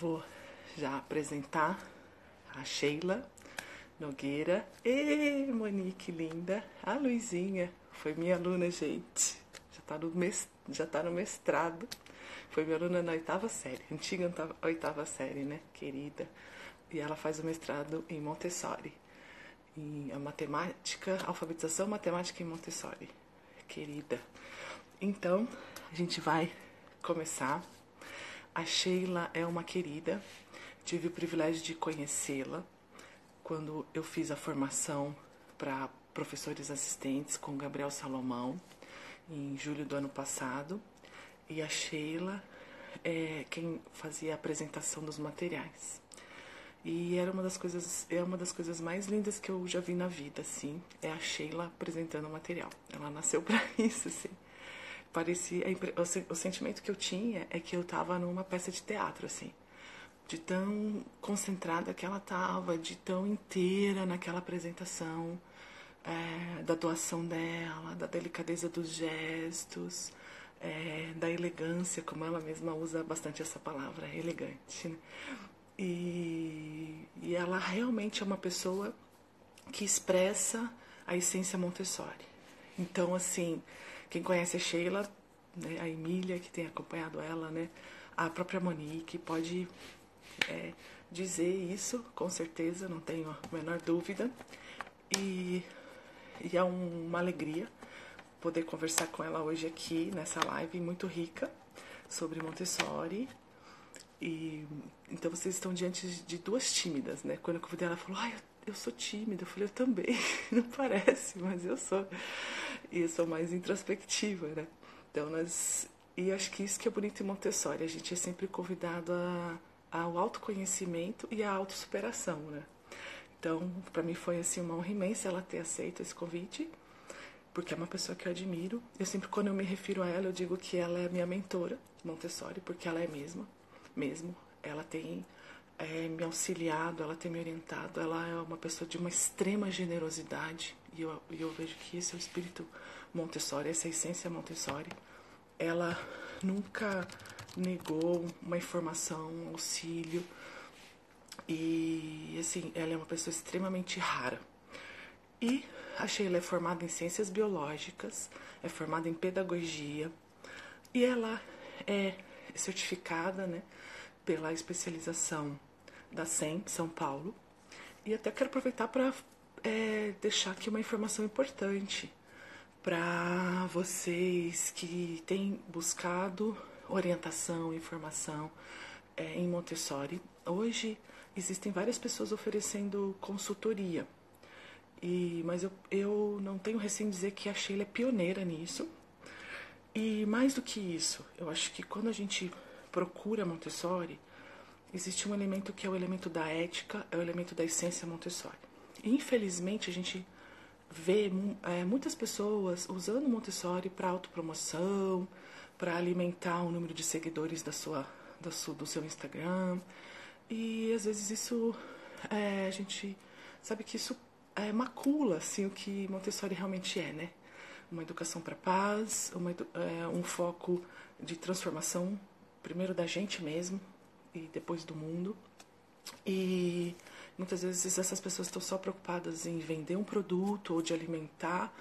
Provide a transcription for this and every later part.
vou já apresentar a Sheila Nogueira. Ê, Monique linda! A Luizinha foi minha aluna, gente. Já tá no mestrado. Foi minha aluna na 8ª série, antiga 8ª série, né, querida. E ela faz o mestrado em Montessori, em matemática, alfabetização matemática em Montessori, querida. Então, a gente vai começar. A Sheila é uma querida, tive o privilégio de conhecê-la quando eu fiz a formação para professores assistentes com Gabriel Salomão, em julho do ano passado. E a Sheila é quem fazia a apresentação dos materiais. E era uma das coisas mais lindas que eu já vi na vida, assim, é a Sheila apresentando o material. Ela nasceu para isso, assim. Parecia, o sentimento que eu tinha é que eu estava numa peça de teatro, assim, de tão concentrada que ela estava, de tão inteira naquela apresentação, da doação dela, da delicadeza dos gestos, da elegância, como ela mesma usa bastante essa palavra, elegante, né? E ela realmente é uma pessoa que expressa a essência Montessori. Então, assim, quem conhece a Sheila, né, a Emília, que tem acompanhado ela, né, a própria Monique, pode dizer isso, com certeza, não tenho a menor dúvida. E é uma alegria poder conversar com ela hoje aqui, nessa live muito rica, sobre Montessori. E então vocês estão diante de duas tímidas, né? Quando eu convidei ela, falou, eu sou tímida. Eu falei, eu também. Não parece, mas eu sou. E eu sou mais introspectiva, né? Então, e acho que isso que é bonito em Montessori. A gente é sempre convidado ao autoconhecimento e à autossuperação, né? Então, para mim foi assim uma honra imensa ela ter aceito esse convite, porque é uma pessoa que eu admiro. Eu sempre, quando eu me refiro a ela, eu digo que ela é minha mentora Montessori, porque ela é mesmo. Ela tem me auxiliado, ela tem me orientado, ela é uma pessoa de uma extrema generosidade, e eu vejo que esse é o espírito Montessori, essa essência Montessori. Ela nunca negou uma informação, um auxílio, e assim, ela é uma pessoa extremamente rara. E a Sheila é formada em ciências biológicas, é formada em pedagogia, e ela é certificada, né, pela especialização da SEM, São Paulo. E até quero aproveitar para deixar aqui uma informação importante para vocês que têm buscado orientação, informação em Montessori. Hoje existem várias pessoas oferecendo consultoria, mas eu não tenho receio em dizer que a Sheila é pioneira nisso. E mais do que isso, eu acho que quando a gente procura Montessori, existe um elemento que é o elemento da ética, é o elemento da essência Montessori. E, infelizmente, a gente vê muitas pessoas usando Montessori para autopromoção, para alimentar o número de seguidores do seu Instagram. E, às vezes, isso, a gente sabe que isso macula assim, o que Montessori realmente é, né? Uma educação para a paz, um foco de transformação, primeiro da gente mesmo e depois do mundo. E muitas vezes essas pessoas estão só preocupadas em vender um produto ou de alimentar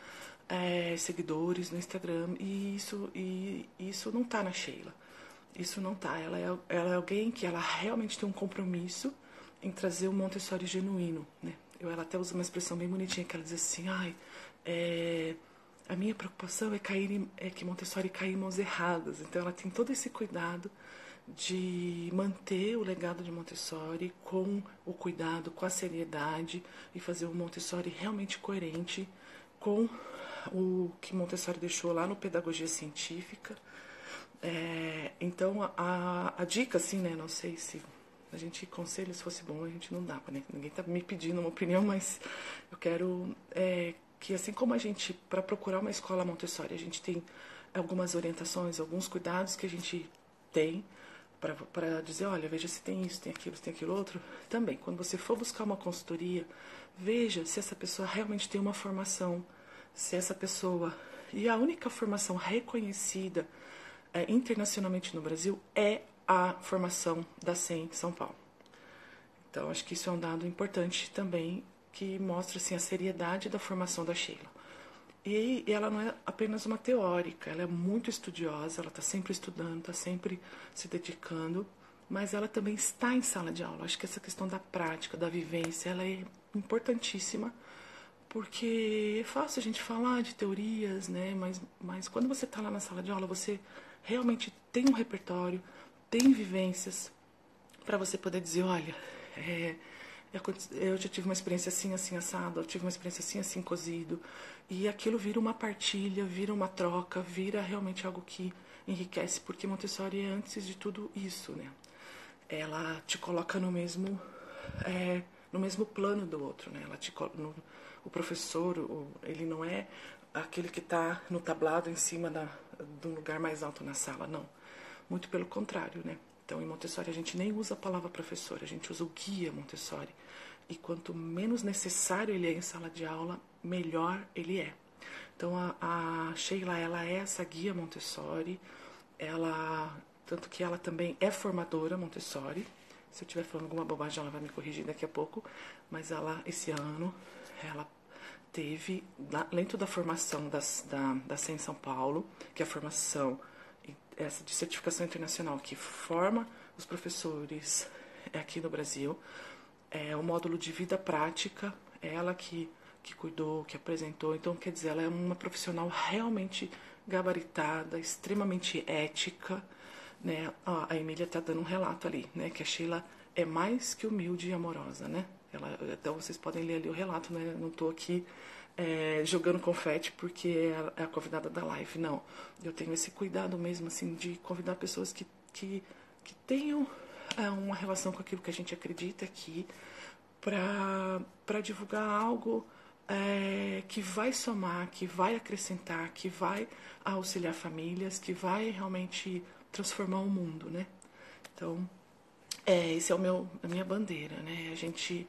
seguidores no Instagram, e isso não está na Sheila. Isso não está. Ela é alguém que ela realmente tem um compromisso em trazer o Montessori genuíno, né? Ela até usa uma expressão bem bonitinha, que ela diz assim, a minha preocupação é que Montessori caia em mãos erradas. Então ela tem todo esse cuidado de manter o legado de Montessori com o cuidado, com a seriedade, e fazer o Montessori realmente coerente com o que Montessori deixou lá no Pedagogia Científica. Então a dica, assim, né, não sei se a gente conselho, se fosse bom, a gente não dá, né? Ninguém está me pedindo uma opinião, mas eu quero que, assim como a gente, para procurar uma escola Montessori, a gente tem algumas orientações, alguns cuidados que a gente tem para dizer, olha, veja se tem isso, tem aquilo outro. Também, quando você for buscar uma consultoria, veja se essa pessoa realmente tem uma formação, se essa pessoa... E a única formação reconhecida internacionalmente no Brasil é a formação da SEM São Paulo. Então, acho que isso é um dado importante também, que mostra assim, a seriedade da formação da Sheila. E ela não é apenas uma teórica, ela é muito estudiosa, ela está sempre estudando, está sempre se dedicando, mas ela também está em sala de aula. Acho que essa questão da prática, da vivência, ela é importantíssima, porque é fácil a gente falar de teorias, né? Mas quando você está lá na sala de aula, você realmente tem um repertório, tem vivências, para você poder dizer, olha, eu já tive uma experiência assim, assim, assado, eu tive uma experiência assim, assim, cozido. E aquilo vira uma partilha, vira uma troca, vira realmente algo que enriquece, porque Montessori é, antes de tudo, isso, né? Ela te coloca no mesmo plano do outro, né? Ela te o professor, ele não é aquele que está no tablado em cima de um lugar mais alto na sala, não. Muito pelo contrário, né? Então, em Montessori, a gente nem usa a palavra professor, a gente usa o guia Montessori. E quanto menos necessário ele é em sala de aula, melhor ele é. Então, a Sheila, ela é essa guia Montessori, tanto que ela também é formadora Montessori. Se eu estiver falando alguma bobagem, ela vai me corrigir daqui a pouco. Mas esse ano, ela teve, dentro da formação da SEM São Paulo, que é a formação essa de certificação internacional, que forma os professores aqui no Brasil, o módulo de vida prática, ela que cuidou, que apresentou. Então, quer dizer, ela é uma profissional realmente gabaritada, extremamente ética, né? A Emília está dando um relato ali, né? Que a Sheila é mais que humilde e amorosa, né? Então, vocês podem ler ali o relato, né? Não estou aqui jogando confete porque é a convidada da live, não. Eu tenho esse cuidado mesmo, assim, de convidar pessoas que tenham uma relação com aquilo que a gente acredita aqui, para divulgar algo que vai somar, que vai acrescentar, que vai auxiliar famílias, que vai realmente transformar o mundo, né? Então, esse é a minha bandeira, né? A gente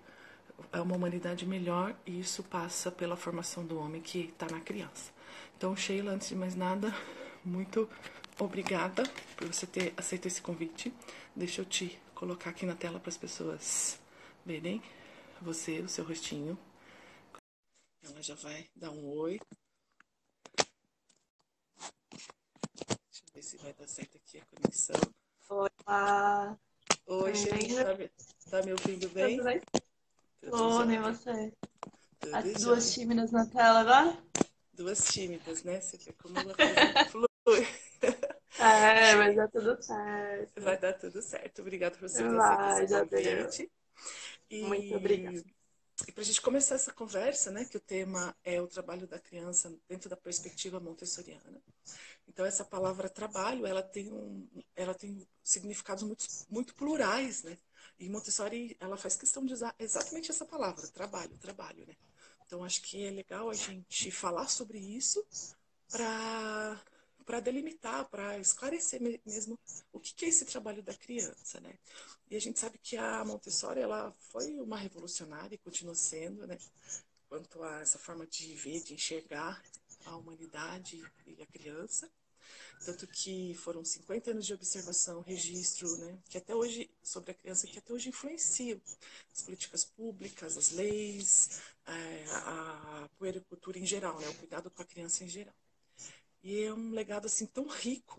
é uma humanidade melhor e isso passa pela formação do homem que está na criança. Então, Sheila, antes de mais nada, muito obrigada por você ter aceito esse convite. Deixa eu te colocar aqui na tela para as pessoas verem você, o seu rostinho. Ela já vai dar um oi. Deixa eu ver se vai dar certo aqui a conexão. Olá. Oi, Sheila, tá me ouvindo bem? Tudo bem? Tudo Tô, nem jóia. você. Tudo As duas jóia. tímidas na tela agora? Duas tímidas, né? Você vê como a coisa flui. É, mas dá tudo certo. Vai dar tudo certo. Obrigada por você ter aceito esse Vai, já deu. convite. Muito obrigada. E para a gente começar essa conversa, né, que o tema é o trabalho da criança dentro da perspectiva montessoriana. Então, essa palavra trabalho, ela tem significados muito plurais, né? E Montessori, ela faz questão de usar exatamente essa palavra, trabalho, né? Então, acho que é legal a gente falar sobre isso para delimitar, para esclarecer mesmo o que é esse trabalho da criança, né? E a gente sabe que a Montessori, ela foi uma revolucionária e continua sendo, né? Quanto a essa forma de ver, de enxergar a humanidade e a criança. Tanto que foram 50 anos de observação, registro, né, que até hoje, sobre a criança, que até hoje influenciam as políticas públicas, as leis, a puericultura em geral, né, o cuidado com a criança em geral. E é um legado assim tão rico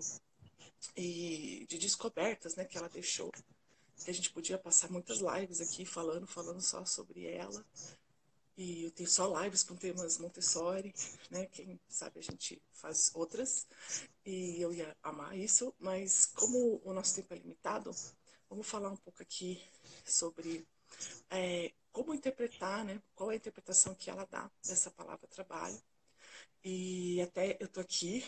e de descobertas, né, que ela deixou, que a gente podia passar muitas lives aqui falando só sobre ela. E eu tenho só lives com temas Montessori, né? Quem sabe a gente faz outras. E eu ia amar isso, mas como o nosso tempo é limitado, vamos falar um pouco aqui sobre como interpretar, né? Qual é a interpretação que ela dá dessa palavra trabalho. E até eu tô aqui.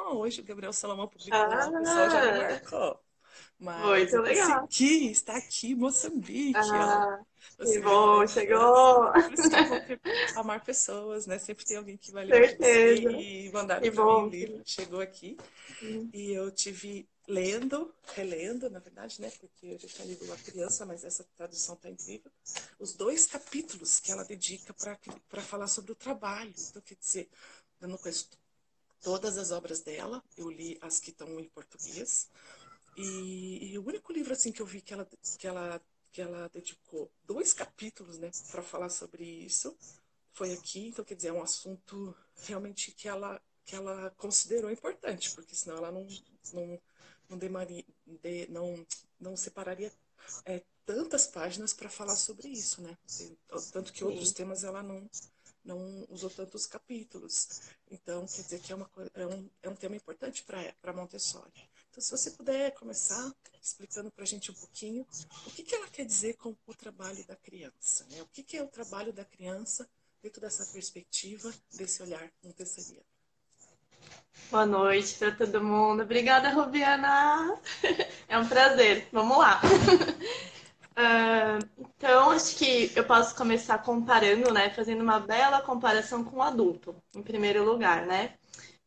Hoje o Gabriel Salomão publicou lá, o pessoal já me Ah, marcou. Mas muito eu legal. consegui estar aqui em Moçambique, ó. Ah, que Você vê, bom, né? chegou. Por isso que é bom amar pessoas, né? Sempre tem alguém que vai lembrar de você. Certeza. E mandaram Que para mim o bom. livro, chegou aqui. Hum. E eu tive relendo, na verdade, né? Porque eu já tinha lido A Criança, mas essa tradução tá incrível. Os 2 capítulos que ela dedica para falar sobre o trabalho. Então, quer dizer, eu não conheço todas as obras dela, eu li as que estão em português, E o único livro assim que eu vi que ela dedicou 2 capítulos, né, para falar sobre isso foi aqui. Então, quer dizer, é um assunto realmente que ela considerou importante, porque senão ela não, não, não separaria tantas páginas para falar sobre isso, né? Tanto que outros Sim. temas ela não usou tantos capítulos. Então, quer dizer que é um tema importante para Montessori. Então, se você puder começar explicando para a gente um pouquinho o que ela quer dizer com o trabalho da criança, né? O que é o trabalho da criança dentro dessa perspectiva, desse olhar montessoriano. Boa noite para todo mundo. Obrigada, Rubiana. É um prazer. Vamos lá. Então, acho que eu posso começar comparando, né? Fazendo uma bela comparação com o adulto, em primeiro lugar, né?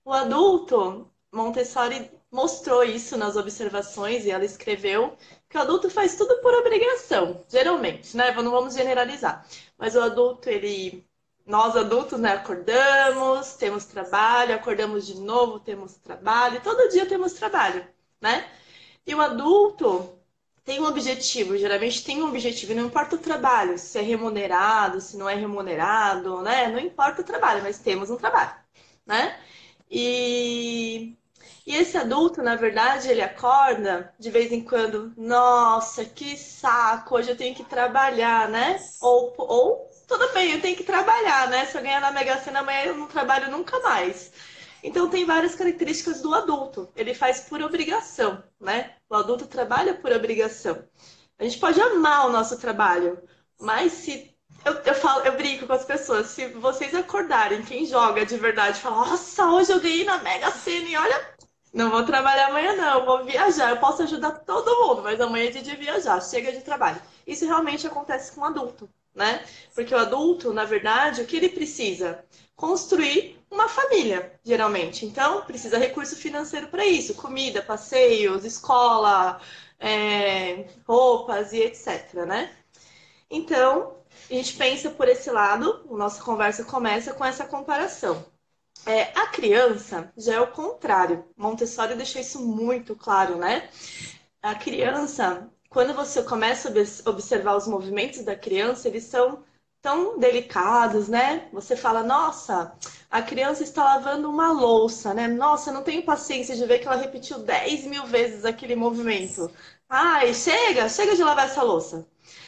O adulto, Montessori mostrou isso nas observações e ela escreveu que o adulto faz tudo por obrigação, geralmente, né? Não vamos generalizar. Mas o adulto, nós adultos, né, acordamos, temos trabalho, acordamos de novo, temos trabalho, todo dia temos trabalho, né? E o adulto tem um objetivo, geralmente tem um objetivo, e não importa o trabalho, se é remunerado, se não é remunerado, né? Não importa o trabalho, mas temos um trabalho, né? E, e esse adulto, na verdade, ele acorda de vez em quando, nossa, que saco, hoje eu tenho que trabalhar, né? Ou tudo bem, eu tenho que trabalhar, né? Se eu ganhar na Mega Sena amanhã eu não trabalho nunca mais. Então tem várias características do adulto. Ele faz por obrigação, né? O adulto trabalha por obrigação. A gente pode amar o nosso trabalho, mas se eu brinco com as pessoas, se vocês acordarem, quem joga de verdade, fala, nossa, hoje eu ganhei na Mega Sena e olha, não vou trabalhar amanhã não, eu vou viajar, eu posso ajudar todo mundo, mas amanhã é dia de viajar, chega de trabalho. Isso realmente acontece com o adulto, né? Porque o adulto, na verdade, o que ele precisa? Construir uma família, geralmente. Então, precisa recurso financeiro para isso, comida, passeios, escola, roupas e etc, né? Então, a gente pensa por esse lado, a nossa conversa começa com essa comparação. A criança já é o contrário. Montessori deixou isso muito claro, né? A criança, quando você começa a observar os movimentos da criança, eles são tão delicados, né? Você fala, nossa, a criança está lavando uma louça, né? Nossa, eu não tenho paciência de ver que ela repetiu 10 mil vezes aquele movimento. Ai, chega de lavar essa louça,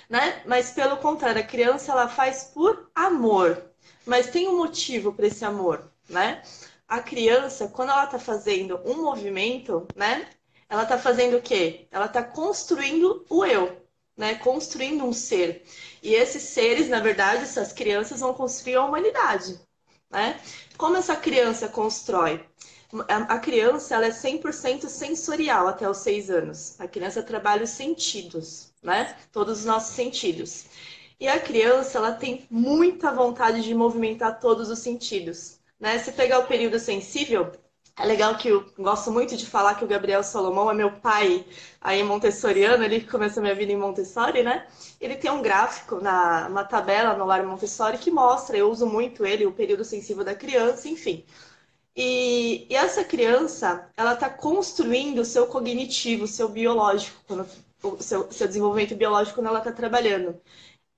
né? Mas pelo contrário, a criança ela faz por amor, mas tem um motivo para esse amor, né? A criança, quando ela está fazendo um movimento, né? Ela está fazendo o quê? Ela está construindo o eu, né? Construindo um ser. E esses seres, na verdade, essas crianças vão construir a humanidade, né? Como essa criança constrói? A criança ela é 100% sensorial até os 6 anos. A criança trabalha os sentidos, né? Todos os nossos sentidos. E a criança ela tem muita vontade de movimentar todos os sentidos, né? Se pegar o período sensível, é legal que eu gosto muito de falar que o Gabriel Salomão é meu pai aí montessoriano, ele começou minha vida em Montessori, né? Ele tem um gráfico uma tabela no Lar Montessori que mostra, eu uso muito ele, o período sensível da criança, enfim. E essa criança, ela está construindo o seu cognitivo, o seu biológico, o seu desenvolvimento biológico quando ela está trabalhando.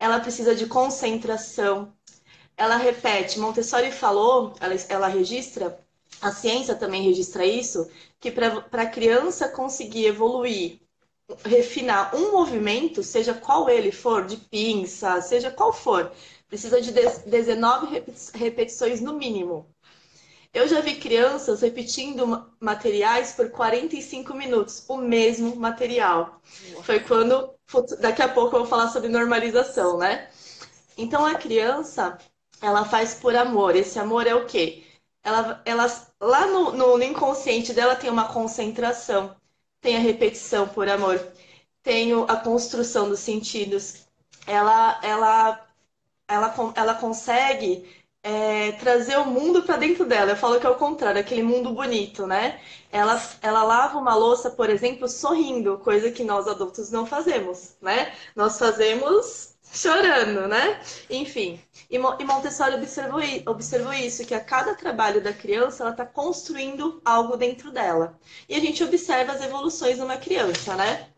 Ela precisa de concentração. Ela repete, Montessori falou, ela registra, a ciência também registra isso, que para a criança conseguir evoluir, refinar um movimento, seja qual ele for, de pinça, seja qual for, precisa de 19 repetições no mínimo. Eu já vi crianças repetindo materiais por 45 minutos, o mesmo material. Foi quando, daqui a pouco eu vou falar sobre normalização, né? Então a criança, ela faz por amor. Esse amor é o quê? Ela lá no inconsciente dela tem uma concentração, tem a repetição por amor, tem a construção dos sentidos. Ela consegue trazer o mundo para dentro dela. Eu falo que é o contrário, aquele mundo bonito, né? Ela lava uma louça, por exemplo, sorrindo, coisa que nós adultos não fazemos, né? Nós fazemos chorando, né? Enfim, e Montessori observou isso, que a cada trabalho da criança, ela está construindo algo dentro dela. E a gente observa as evoluções numa criança, né?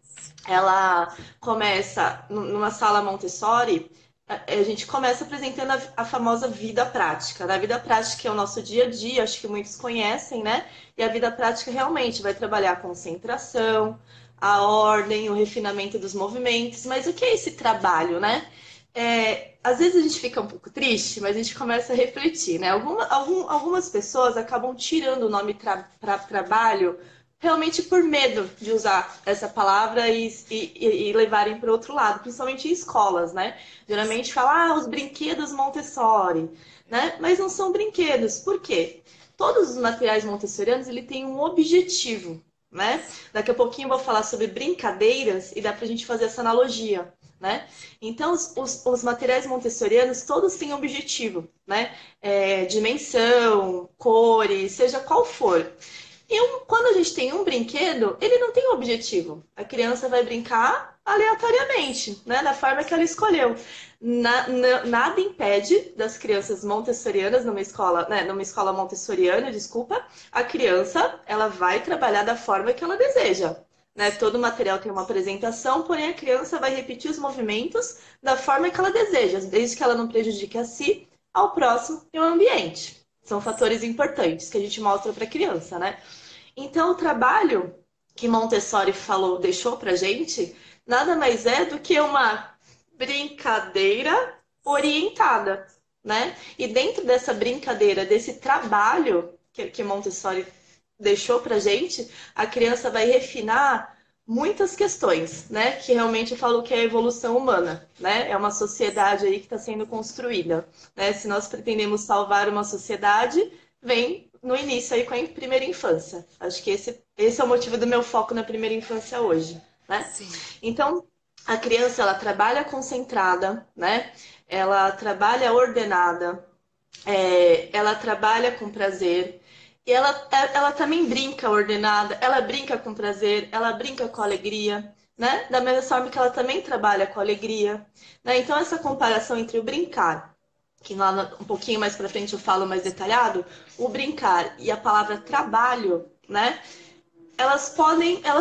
Ela começa numa sala Montessori, a gente começa apresentando a famosa vida prática, né? A vida prática é o nosso dia a dia, acho que muitos conhecem, né? E a vida prática realmente vai trabalhar a concentração, a ordem, o refinamento dos movimentos. Mas o que é esse trabalho, né? Às vezes a gente fica um pouco triste, mas a gente começa a refletir, né? Algumas pessoas acabam tirando o nome para trabalho realmente por medo de usar essa palavra e levarem para o outro lado, principalmente em escolas, né? Geralmente fala, os brinquedos Montessori, né? Mas não são brinquedos. Por quê? Todos os materiais montessorianos, ele tem um objetivo, né? Daqui a pouquinho eu vou falar sobre brincadeiras e dá para a gente fazer essa analogia, né? Então, os materiais montessorianos, todos têm objetivo, né? Dimensão, cores, seja qual for. Quando a gente tem um brinquedo, ele não tem objetivo. A criança vai brincar aleatoriamente, né? Da forma que ela escolheu. Nada impede das crianças montessorianas numa escola, né? Numa escola montessoriana, desculpa, a criança ela vai trabalhar da forma que ela deseja. Né? Todo material tem uma apresentação, porém a criança vai repetir os movimentos da forma que ela deseja, desde que ela não prejudique a si, ao próximo e ao ambiente. São fatores importantes que a gente mostra para a criança, né? Então, o trabalho que Montessori falou, deixou pra gente, nada mais é do que uma brincadeira orientada, né? E dentro dessa brincadeira, desse trabalho que Montessori deixou pra gente, a criança vai refinar muitas questões, né? Que realmente eu falo que é a evolução humana, né? É uma sociedade aí que está sendo construída, né? Se nós pretendemos salvar uma sociedade, vem no início aí com a primeira infância. Acho que esse é o motivo do meu foco na primeira infância hoje, né? Sim. Então, a criança, ela trabalha concentrada, né? Ela trabalha ordenada, ela trabalha com prazer, e ela também brinca ordenada, ela brinca com prazer, ela brinca com alegria, né? Da mesma forma que ela também trabalha com alegria, né? Então, essa comparação entre o brincar, que lá um pouquinho mais para frente eu falo mais detalhado, o brincar e a palavra trabalho, né? Elas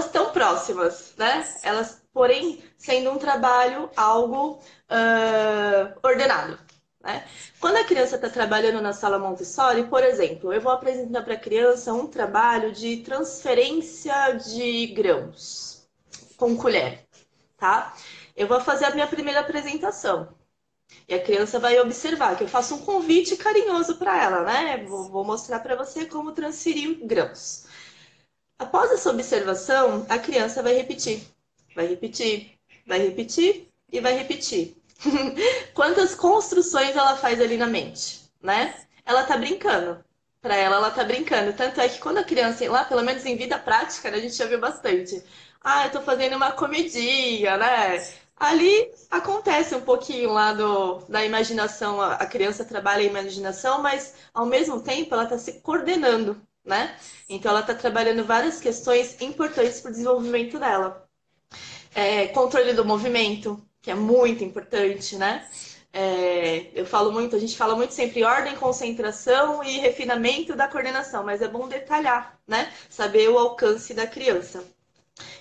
estão próximas, né? Elas, porém, sendo um trabalho algo ordenado, né? Quando a criança está trabalhando na sala Montessori, por exemplo, eu vou apresentar para a criança um trabalho de transferência de grãos com colher, tá? Eu vou fazer a minha primeira apresentação. E a criança vai observar que eu faço um convite carinhoso para ela, né? Vou mostrar para você como transferir grãos. Após essa observação, a criança vai repetir, vai repetir, vai repetir e vai repetir. Quantas construções ela faz ali na mente, né? Ela tá brincando. Para ela tá brincando. Tanto é que quando a criança, lá, pelo menos em vida prática, né, a gente já viu bastante. Ah, eu tô fazendo uma comidinha, né? Ali acontece um pouquinho lá da imaginação. A criança trabalha a imaginação, mas ao mesmo tempo ela tá se coordenando, né? Então ela tá trabalhando várias questões importantes para o desenvolvimento dela. Controle do movimento, que é muito importante, né? A gente fala muito sempre ordem, concentração e refinamento da coordenação, mas é bom detalhar, né? Saber o alcance da criança.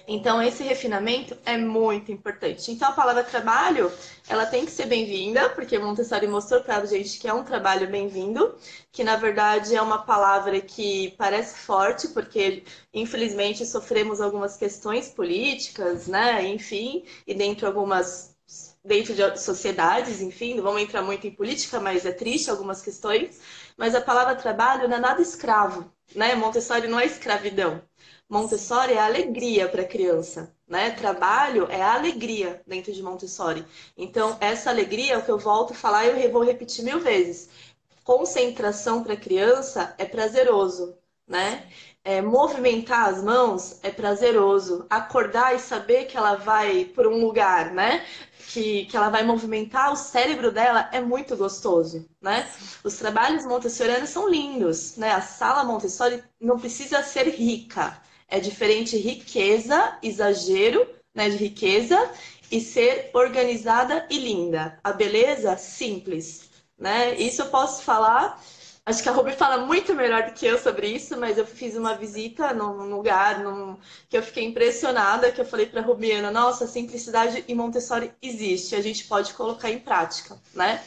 Então, esse refinamento é muito importante. Então, a palavra trabalho, ela tem que ser bem-vinda, porque Montessori mostrou para a gente que é um trabalho bem-vindo, que na verdade é uma palavra que parece forte, porque infelizmente sofremos algumas questões políticas, né? Enfim, e dentro de sociedades, enfim, não vamos entrar muito em política, mas é triste algumas questões. Mas a palavra trabalho não é nada escravo, né? Montessori não é escravidão. Montessori é alegria para a criança, né? Trabalho é alegria dentro de Montessori. Então, essa alegria é o que eu volto a falar e eu vou repetir 1000 vezes. Concentração para a criança é prazeroso, né? Movimentar as mãos é prazeroso. Acordar e saber que ela vai por um lugar, né? Que ela vai movimentar o cérebro dela é muito gostoso, né? Os trabalhos montessorianos são lindos, né? A sala Montessori não precisa ser rica. É diferente riqueza, exagero, né, de riqueza e ser organizada e linda. A beleza simples, né? Isso eu posso falar. Acho que a Ruby fala muito melhor do que eu sobre isso, mas eu fiz uma visita num lugar que eu fiquei impressionada, que eu falei para a Rubiana, nossa, a simplicidade em Montessori existe, a gente pode colocar em prática, né?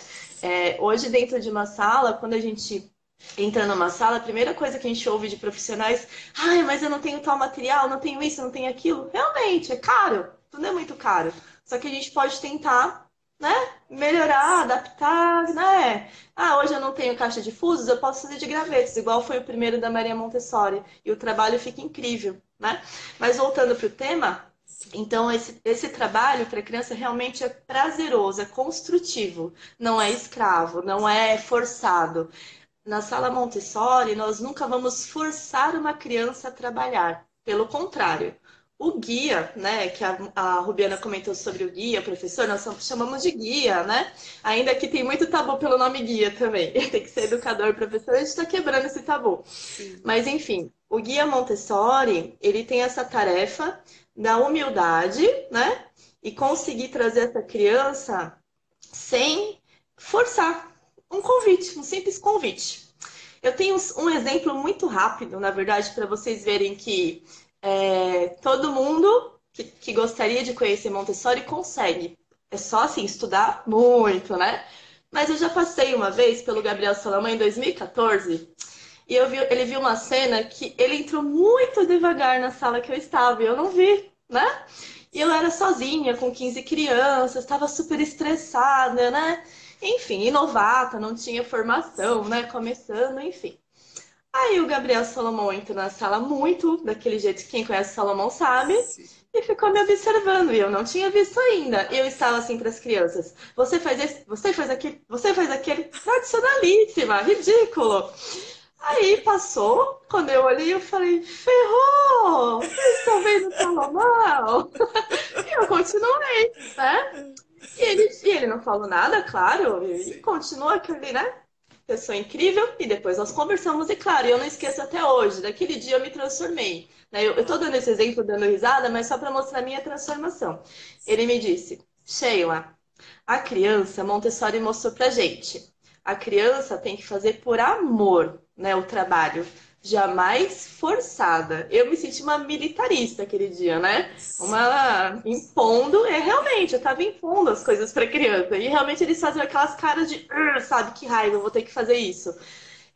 Hoje, dentro de uma sala, quando a gente entra numa sala, a primeira coisa que a gente ouve de profissionais, ai, mas eu não tenho tal material, não tenho isso, não tenho aquilo. Realmente, é caro, tudo é muito caro. Só que a gente pode tentar, né, melhorar, adaptar, né? Ah, hoje eu não tenho caixa de fusos, eu posso fazer de gravetos, igual foi o primeiro da Maria Montessori. E o trabalho fica incrível, né? Mas voltando para o tema, então esse trabalho para a criança realmente é prazeroso, é construtivo, não é escravo, não é forçado. Na sala Montessori, nós nunca vamos forçar uma criança a trabalhar. Pelo contrário, o guia, né, que a Rubiana comentou sobre o guia, professor, nós chamamos de guia, né? Ainda que tem muito tabu pelo nome guia também. Tem que ser educador, professor, a gente está quebrando esse tabu. Sim. Mas, enfim, o guia Montessori, ele tem essa tarefa da humildade, né? E conseguir trazer essa criança sem forçar. Um convite, um simples convite. Eu tenho um exemplo muito rápido, na verdade, para vocês verem que todo mundo que gostaria de conhecer Montessori consegue. É só assim, estudar muito, né? Mas eu já passei uma vez pelo Gabriel Salomão em 2014 e ele viu uma cena que ele entrou muito devagar na sala que eu estava e eu não vi, né? E eu era sozinha, com 15 crianças, estava super estressada, né? Enfim, e novata, não tinha formação, né? Começando, enfim. Aí o Gabriel Salomão entra na sala muito, daquele jeito que quem conhece Salomão sabe, Sim. e ficou me observando, e eu não tinha visto ainda. E eu estava assim para as crianças: você faz esse, você faz aquele, tradicionalíssima, ridículo. Aí passou, quando eu olhei, eu falei: ferrou! Vocês estão vendo Salomão? E eu continuei, né? E ele não falou nada, claro, e Sim. continuou aquele, né? Pessoa incrível, e depois nós conversamos, e claro, eu não esqueço até hoje, daquele dia eu me transformei. Né? Eu tô dando esse exemplo, dando risada, mas só para mostrar a minha transformação. Ele me disse: Sheila, a criança, Montessori mostrou pra gente. A criança tem que fazer por amor, né, o trabalho, jamais forçada. Eu me senti uma militarista aquele dia, né? Uma impondo, realmente, eu tava impondo as coisas pra criança. E realmente eles faziam aquelas caras de, sabe, que raiva, eu vou ter que fazer isso.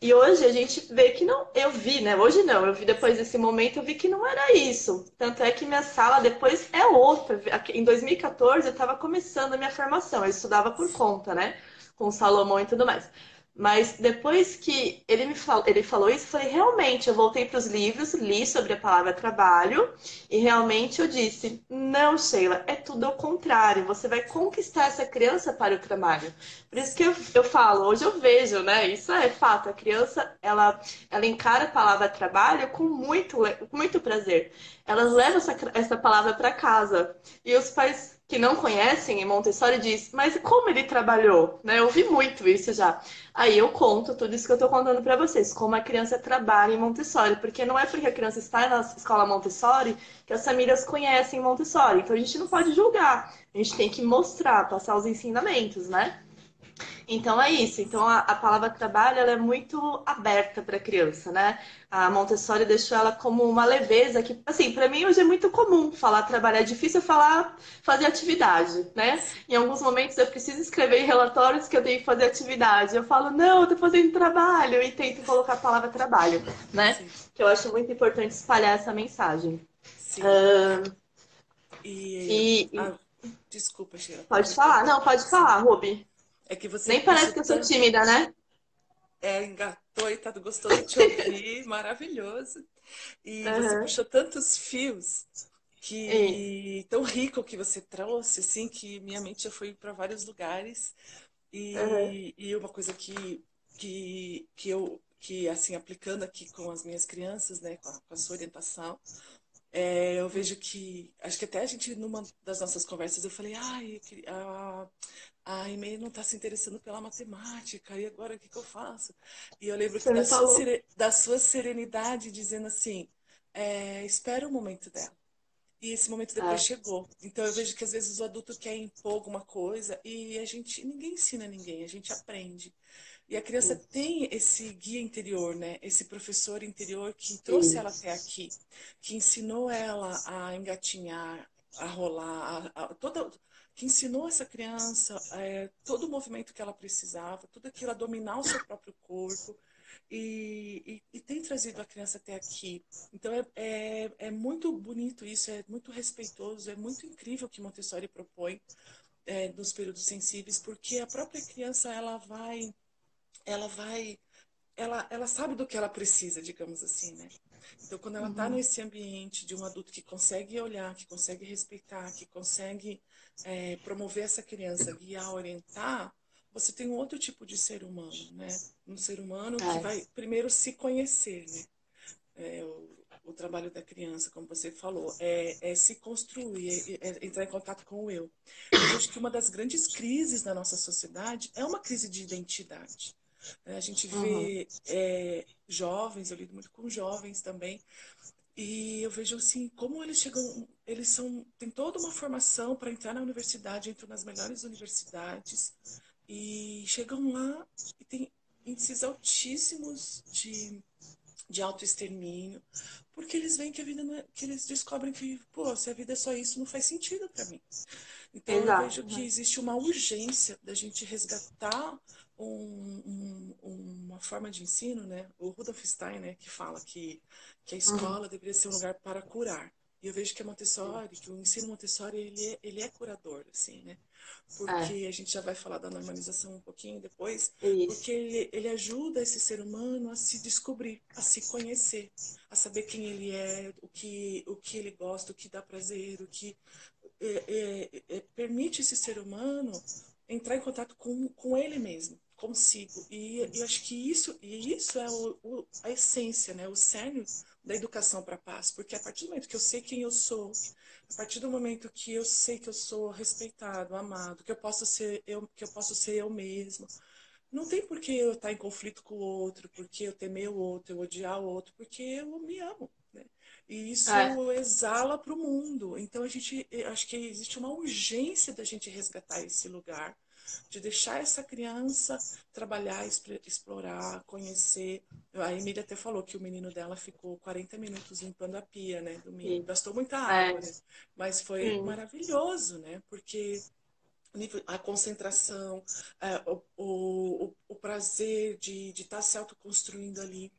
E hoje a gente vê que não, eu vi, né? Hoje não, eu vi depois desse momento, eu vi que não era isso. Tanto é que minha sala depois é outra. Em 2014 eu estava começando a minha formação, eu estudava por conta, né? Com o Salomão e tudo mais. Mas depois que ele falou isso, eu falei, realmente, eu voltei para os livros, li sobre a palavra trabalho, e realmente eu disse, não, Sheila, é tudo ao contrário. Você vai conquistar essa criança para o trabalho. Por isso que eu falo, hoje eu vejo, né? Isso é fato. A criança, ela encara a palavra trabalho com muito prazer. Elas levam essa palavra para casa. E os pais que não conhecem em Montessori diz, mas como ele trabalhou? Né? Eu ouvi muito isso já. Aí eu conto tudo isso que eu estou contando para vocês, como a criança trabalha em Montessori, porque não é porque a criança está na escola Montessori que as famílias conhecem Montessori. Então a gente não pode julgar, a gente tem que mostrar, passar os ensinamentos, né? Então é isso. Então a palavra trabalho ela é muito aberta para a criança, né? A Montessori deixou ela como uma leveza que, assim, para mim hoje é muito comum falar trabalho. É difícil falar fazer atividade, né? Em alguns momentos eu preciso escrever em relatórios que eu tenho que fazer atividade. Eu falo, não, eu tô fazendo trabalho e tento colocar a palavra trabalho, né? Sim. Que eu acho muito importante espalhar essa mensagem. Sim. Ah, E e ah, desculpa, Sheila, pode pode falar? Não, pode sim. falar, Ruby. É que você Nem puxou parece que eu sou tímida, né? engatou e tá gostoso de te ouvir, maravilhoso. E você Aham. puxou tantos fios Isso. que tão rico que você trouxe, assim, que minha mente já foi para vários lugares. Aham. E uma coisa que eu que assim aplicando aqui com as minhas crianças, né, com a sua orientação, eu vejo que, acho que até a gente, numa das nossas conversas, eu falei, ai, a Aimee não está se interessando pela matemática, e agora o que que eu faço? E eu lembro que Você me falou. da sua serenidade, dizendo assim, espera o momento dela. e esse momento depois É, chegou. Então eu vejo que às vezes o adulto quer impor alguma coisa e ninguém ensina ninguém, a gente aprende. E a criança isso, tem esse guia interior, né? Esse professor interior que trouxe ela até isso. aqui, que ensinou ela a engatinhar, a rolar, que ensinou essa criança todo o movimento que ela precisava, tudo aquilo, a dominar o seu próprio corpo e tem trazido a criança até aqui. Então é muito bonito isso, é muito respeitoso, é muito incrível o que Montessori propõe nos períodos sensíveis, porque a própria criança ela vai, ela sabe do que ela precisa, digamos assim, né? Então, quando ela está Uhum. nesse ambiente de um adulto que consegue olhar, que consegue respeitar, que consegue promover essa criança, guiar, orientar, você tem um outro tipo de ser humano, né? Um ser humano que É, vai primeiro se conhecer, né? O trabalho da criança, como você falou, é se construir, entrar em contato com o eu. Eu vejo que uma das grandes crises na nossa sociedade é uma crise de identidade. A gente uhum. vê jovens, eu lido muito com jovens também, e eu vejo assim como eles chegam, têm toda uma formação para entrar na universidade, entram nas melhores universidades e chegam lá e têm índices altíssimos de autoextermínio, porque eles veem que a vida não é, que eles descobrem que, pô, se a vida é só isso, não faz sentido para mim. Então eu Exato. vejo que existe uma urgência da gente resgatar uma forma de ensino, né? O Rudolf Stein, né, que fala que a Uhum. escola deveria ser um lugar para curar. E eu vejo que a Montessori, que o ensino Montessori, ele é curador, assim, né? É, Porque a gente já vai falar da normalização um pouquinho depois, porque isso. ele ajuda esse ser humano a se descobrir, a se conhecer, a saber quem ele é, o que ele gosta, o que dá prazer, o que permite esse ser humano entrar em contato com ele mesmo, consigo. E eu acho que isso é a essência, né? O cerne da educação para a paz, porque a partir do momento que eu sei quem eu sou, a partir do momento que eu sei que eu sou respeitado, amado, que eu posso ser eu mesmo, não tem por que eu estar em conflito com o outro, porque eu temer o outro, eu odiar o outro, porque eu me amo, né? E É, isso exala para o mundo. Então eu acho que existe uma urgência da gente resgatar esse lugar, de deixar essa criança trabalhar, explorar, conhecer. A Emília até falou que o menino dela ficou 40 minutos limpando a pia, né, domingo. isso. Gastou muita É, água, né? Mas foi sim. maravilhoso, né? Porque a concentração, o prazer de estar se autoconstruindo ali.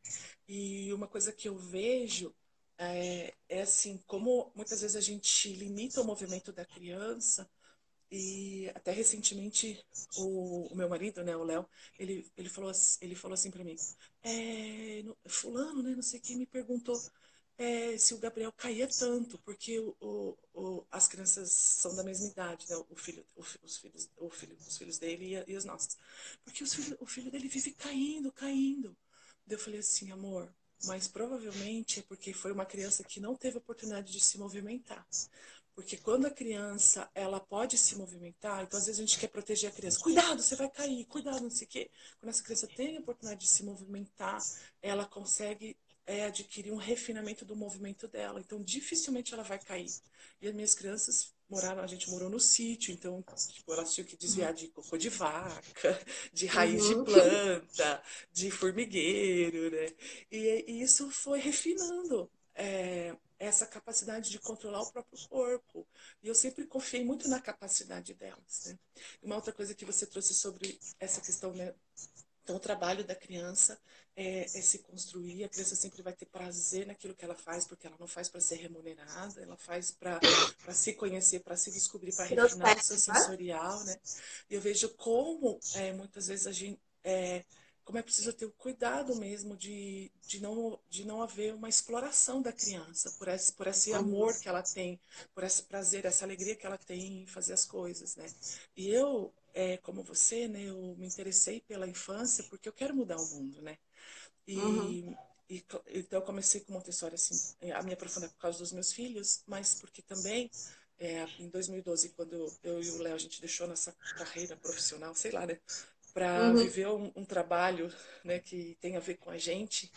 E uma coisa que eu vejo é assim, como muitas vezes a gente limita o movimento da criança, e até recentemente o meu marido, né, o Léo, ele falou assim para mim, fulano, né, não sei quem me perguntou se o Gabriel caía tanto, porque as crianças são da mesma idade, né? Os filhos dele e os nossos. Porque o filho dele vive caindo, caindo. Daí eu falei assim, amor, mas provavelmente é porque foi uma criança que não teve oportunidade de se movimentar. Porque quando a criança, ela pode se movimentar, então às vezes a gente quer proteger a criança. Cuidado, você vai cair, cuidado, não sei o quê. Quando essa criança tem a oportunidade de se movimentar, ela consegue adquirir um refinamento do movimento dela. Então dificilmente ela vai cair. E as minhas crianças a gente morou no sítio, então tipo, elas tinham que desviar de cocô de vaca, de raiz de Uhum. planta, de formigueiro, né? E isso foi refinando essa capacidade de controlar o próprio corpo. E eu sempre confiei muito na capacidade delas, né? Uma outra coisa que você trouxe sobre essa questão, né? Então, o trabalho da criança é se construir. A criança sempre vai ter prazer naquilo que ela faz, porque ela não faz para ser remunerada, ela faz para se conhecer, para se descobrir, para refinar o seu Processo, né? sensorial, né? E eu vejo como muitas vezes a gente como é preciso ter o cuidado mesmo de não haver uma exploração da criança por esse Uhum. amor que ela tem, por esse prazer, essa alegria que ela tem em fazer as coisas, né? E eu, como você, né, eu me interessei pela infância porque eu quero mudar o mundo, né? Uhum. Então eu comecei com Montessori assim, a me aprofundar por causa dos meus filhos, mas porque também em 2012, quando eu e o Léo a gente deixou nossa carreira profissional, sei lá, né, para Uhum. viver um trabalho, né, que tem a ver com a gente,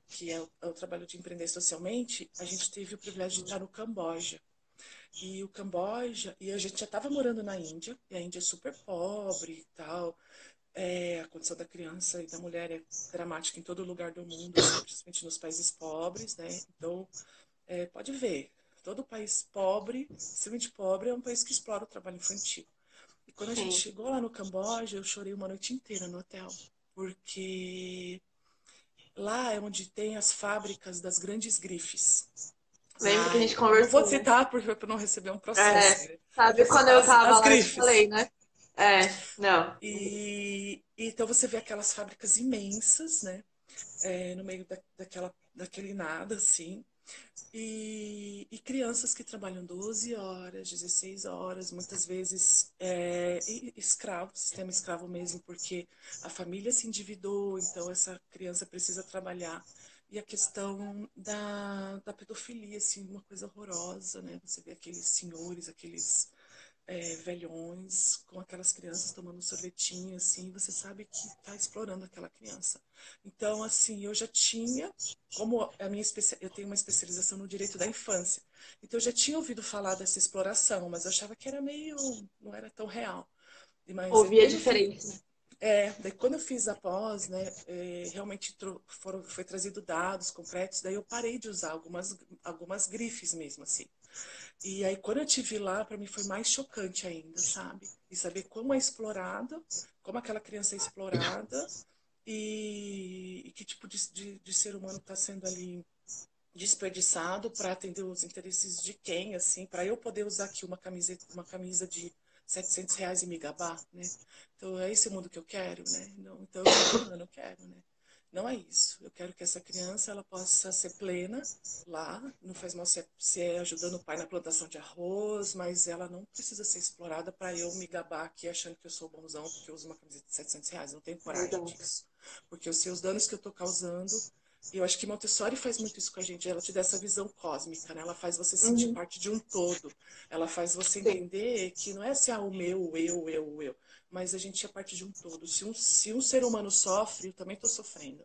que é o trabalho de empreender socialmente, a gente teve o privilégio de estar no Camboja. E o Camboja, e a gente já estava morando na Índia, e a Índia é super pobre e tal. A condição da criança e da mulher é dramática em todo lugar do mundo, assim, principalmente nos países pobres, né? Então, pode ver, todo país pobre, extremamente pobre, é um país que explora o trabalho infantil. E quando a gente Sim. chegou lá no Camboja, eu chorei uma noite inteira no hotel, porque lá é onde tem as fábricas das grandes grifes. Lembro que a gente Não vou conversou. citar para não receber um É, processo, né? Não sabe vou quando citar eu tava as lá, eu te grifes. falei, né? É, não. E então você vê aquelas fábricas imensas, né? No meio daquele nada, assim. E crianças que trabalham 12 horas, 16 horas, muitas vezes escravo, sistema escravo mesmo, porque a família se endividou, então essa criança precisa trabalhar. E a questão da pedofilia, assim, uma coisa horrorosa, né? Você vê aqueles senhores, aqueles velhões com aquelas crianças tomando um sorvetinho, assim, você sabe que está explorando aquela criança. Então, assim, eu já tinha, como eu tenho uma especialização no direito da infância, então eu já tinha ouvido falar dessa exploração, mas eu achava que era meio, não era tão real. Mas Ouvia diferente, né? daí quando eu fiz a pós, né, realmente foi trazido dados concretos, daí eu parei de usar algumas grifes mesmo, assim. E aí, quando eu te vi lá, para mim foi mais chocante ainda, sabe? E saber como é explorado, como aquela criança é explorada e que tipo de ser humano está sendo ali desperdiçado para atender os interesses de quem, assim, para eu poder usar aqui uma camisa de R$ 700 e me gabar, né? Então, é esse mundo que eu quero, né? Não, então, eu falei, não, eu não quero, né? Não é isso. Eu quero que essa criança ela possa ser plena lá, não faz mal se é ajudando o pai na plantação de arroz, mas ela não precisa ser explorada para eu me gabar aqui achando que eu sou bonzão porque eu uso uma camiseta de R$ 700. Não tenho coragem Exato. disso. Porque eu sei os danos que eu estou causando e eu acho que Montessori faz muito isso com a gente. Ela te dá essa visão cósmica, né? Ela faz você sentir Uhum, parte de um todo. Ela faz você sim. entender que não é assim, o meu, o eu. Mas a gente é parte de um todo. Se um ser humano sofre, eu também estou sofrendo.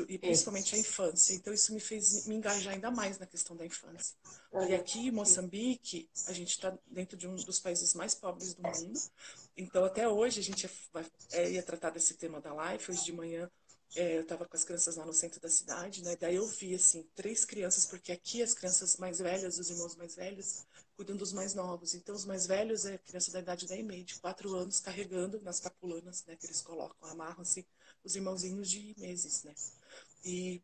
E Isso. principalmente a infância. Então isso me fez me engajar ainda mais na questão da infância. E Aham, aqui em sim. Moçambique, a gente está dentro de um dos países mais pobres do mundo. Então até hoje a gente ia tratar desse tema da live. Hoje de manhã eu estava com as crianças lá no centro da cidade, né? Daí eu vi, assim, 3 crianças, porque aqui as crianças mais velhas, os irmãos mais velhos, cuidam dos mais novos. Então, os mais velhos é criança da idade da EMEI, de 4 anos, carregando nas capulanas, né? Que eles colocam, amarram, assim, os irmãozinhos de meses, né? E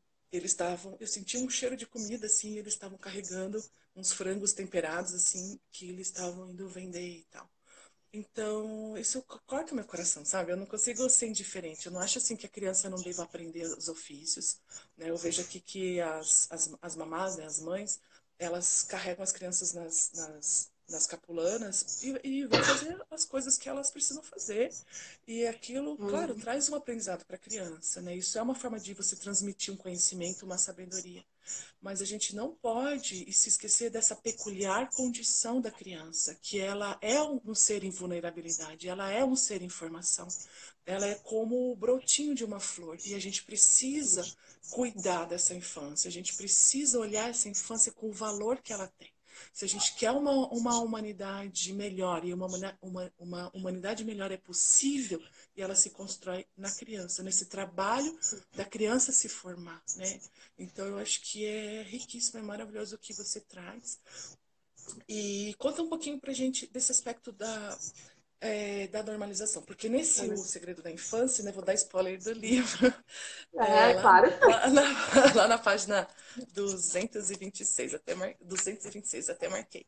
eu senti um cheiro de comida, assim, eles estavam carregando uns frangos temperados, assim, que eles estavam indo vender e tal. Então, isso corta meu coração, sabe? Eu não consigo ser indiferente. Eu não acho assim que a criança não deva aprender os ofícios, né? Eu vejo aqui que as mamás, né, as mães, elas carregam as crianças nas capulanas e vão fazer as coisas que elas precisam fazer. E aquilo, claro, Uhum. traz um aprendizado para a criança, né? Isso é uma forma de você transmitir um conhecimento, uma sabedoria. Mas a gente não pode se esquecer dessa peculiar condição da criança, que ela é um ser em vulnerabilidade, ela é um ser em formação, ela é como o brotinho de uma flor e a gente precisa cuidar dessa infância, a gente precisa olhar essa infância com o valor que ela tem. Se a gente quer uma humanidade melhor, e uma humanidade melhor é possível, e ela se constrói na criança, nesse trabalho da criança se formar, né? Então, eu acho que é riquíssimo, é maravilhoso o que você traz. E conta um pouquinho pra gente desse aspecto da normalização, porque nesse O Segredo da Infância, né, vou dar spoiler do livro, É, lá, claro. lá, na, lá na página 226, 226, até marquei.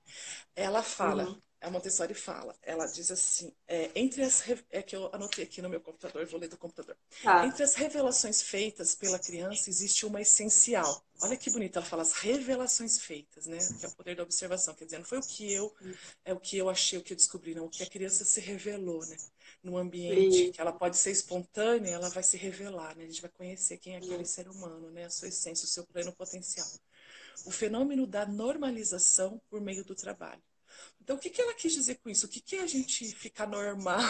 Ela fala, Uhum. a Montessori fala, ela diz assim, é que eu anotei aqui no meu computador, vou ler do computador. Tá. Entre as revelações feitas pela criança existe uma essencial. Olha que bonito, ela fala as revelações feitas, né? Que é o poder da observação, quer dizer, não foi o que eu achei, o que eu descobri, não, o que a criança se revelou, né? No ambiente E, que ela pode ser espontânea, ela vai se revelar, né? A gente vai conhecer quem é aquele ser humano, né? A sua essência, o seu pleno potencial. O fenômeno da normalização por meio do trabalho. Então, o que que ela quis dizer com isso? O que que é a gente ficar normal?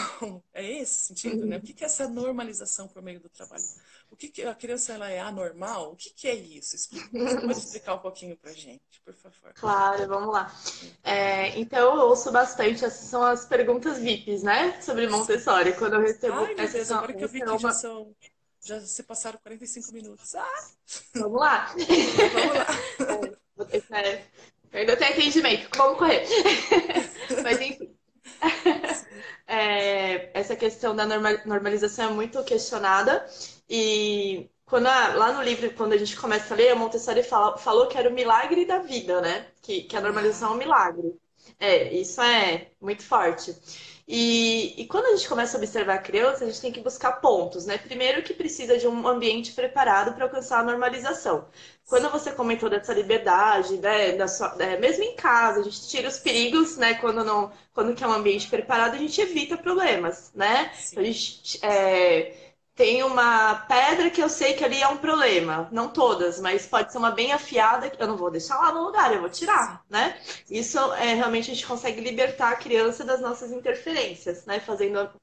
É esse sentido, né? O que que é essa normalização por meio do trabalho? O que que a criança ela é anormal? O que que é isso? Você pode explicar um pouquinho pra gente, por favor? Claro, vamos lá. Então, eu ouço bastante, essas são as perguntas VIPs, né? Sobre Sim. Montessori. Quando eu recebo, Ai, meu essa, Deus, agora que eu vi essa é que uma. já se passaram 45 minutos. Ah, Vamos lá. mas vamos lá. Eu ainda tenho atendimento, vamos correr. Mas enfim, Sim. essa questão da normalização é muito questionada. E lá no livro, quando a gente começa a ler, a Montessori falou que era o milagre da vida, né? Que a normalização é um Uau. milagre. Isso é muito forte. E quando a gente começa a observar a criança, a gente tem que buscar pontos, né? Primeiro que precisa de um ambiente preparado para alcançar a normalização. Quando você comentou dessa liberdade, né, mesmo em casa, a gente tira os perigos, né? Quando que é um ambiente preparado, a gente evita problemas, né? Então, a Sim. gente tem uma pedra que eu sei que ali é um problema. Não todas, mas pode ser uma bem afiada que eu não vou deixar lá no lugar, eu vou Sim. tirar, né? Isso realmente a gente consegue libertar a criança das nossas interferências, né?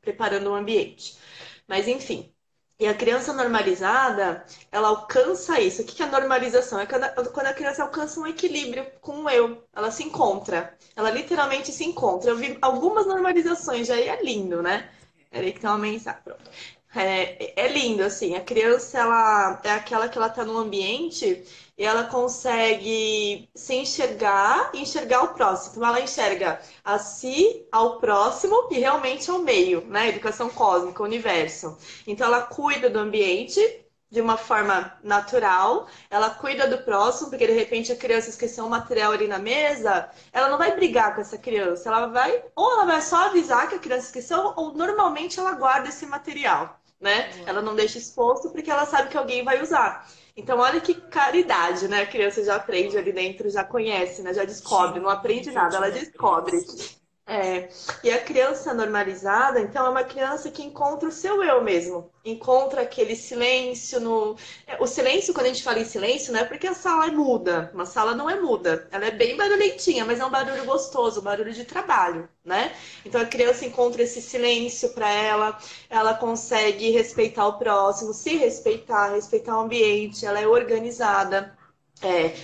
Preparando o ambiente. Mas enfim. E a criança normalizada, ela alcança isso. O que é a normalização? É quando a criança alcança um equilíbrio com o eu. Ela se encontra. Ela literalmente se encontra. Eu vi algumas normalizações, já é lindo, né? Peraí que tem uma mensagem. Pronto. É lindo, assim. A criança, ela é aquela que ela tá num ambiente e ela consegue se enxergar e enxergar o próximo. Então, ela enxerga a si, ao próximo e realmente ao meio, né? Educação cósmica, universo. Então, ela cuida do ambiente de uma forma natural, ela cuida do próximo, porque de repente a criança esqueceu um material ali na mesa, ela não vai brigar com essa criança, ou ela vai só avisar que a criança esqueceu, ou normalmente ela guarda esse material, né? Ela Uau. não deixa exposto porque ela sabe que alguém vai usar. Então, olha que caridade, né? A criança já aprende Uau. ali dentro, já conhece, né? Já Que descobre, não aprende nível nada, de ela descobre. nobreza. É, e a criança normalizada, então, é uma criança que encontra o seu eu mesmo. Encontra aquele silêncio no. O silêncio, quando a gente fala em silêncio, não é porque a sala é muda. Uma sala não é muda. Ela é bem barulhentinha, mas é um barulho gostoso, um barulho de trabalho, né? Então a criança encontra esse silêncio para ela consegue respeitar o próximo, se respeitar, respeitar o ambiente, ela é organizada.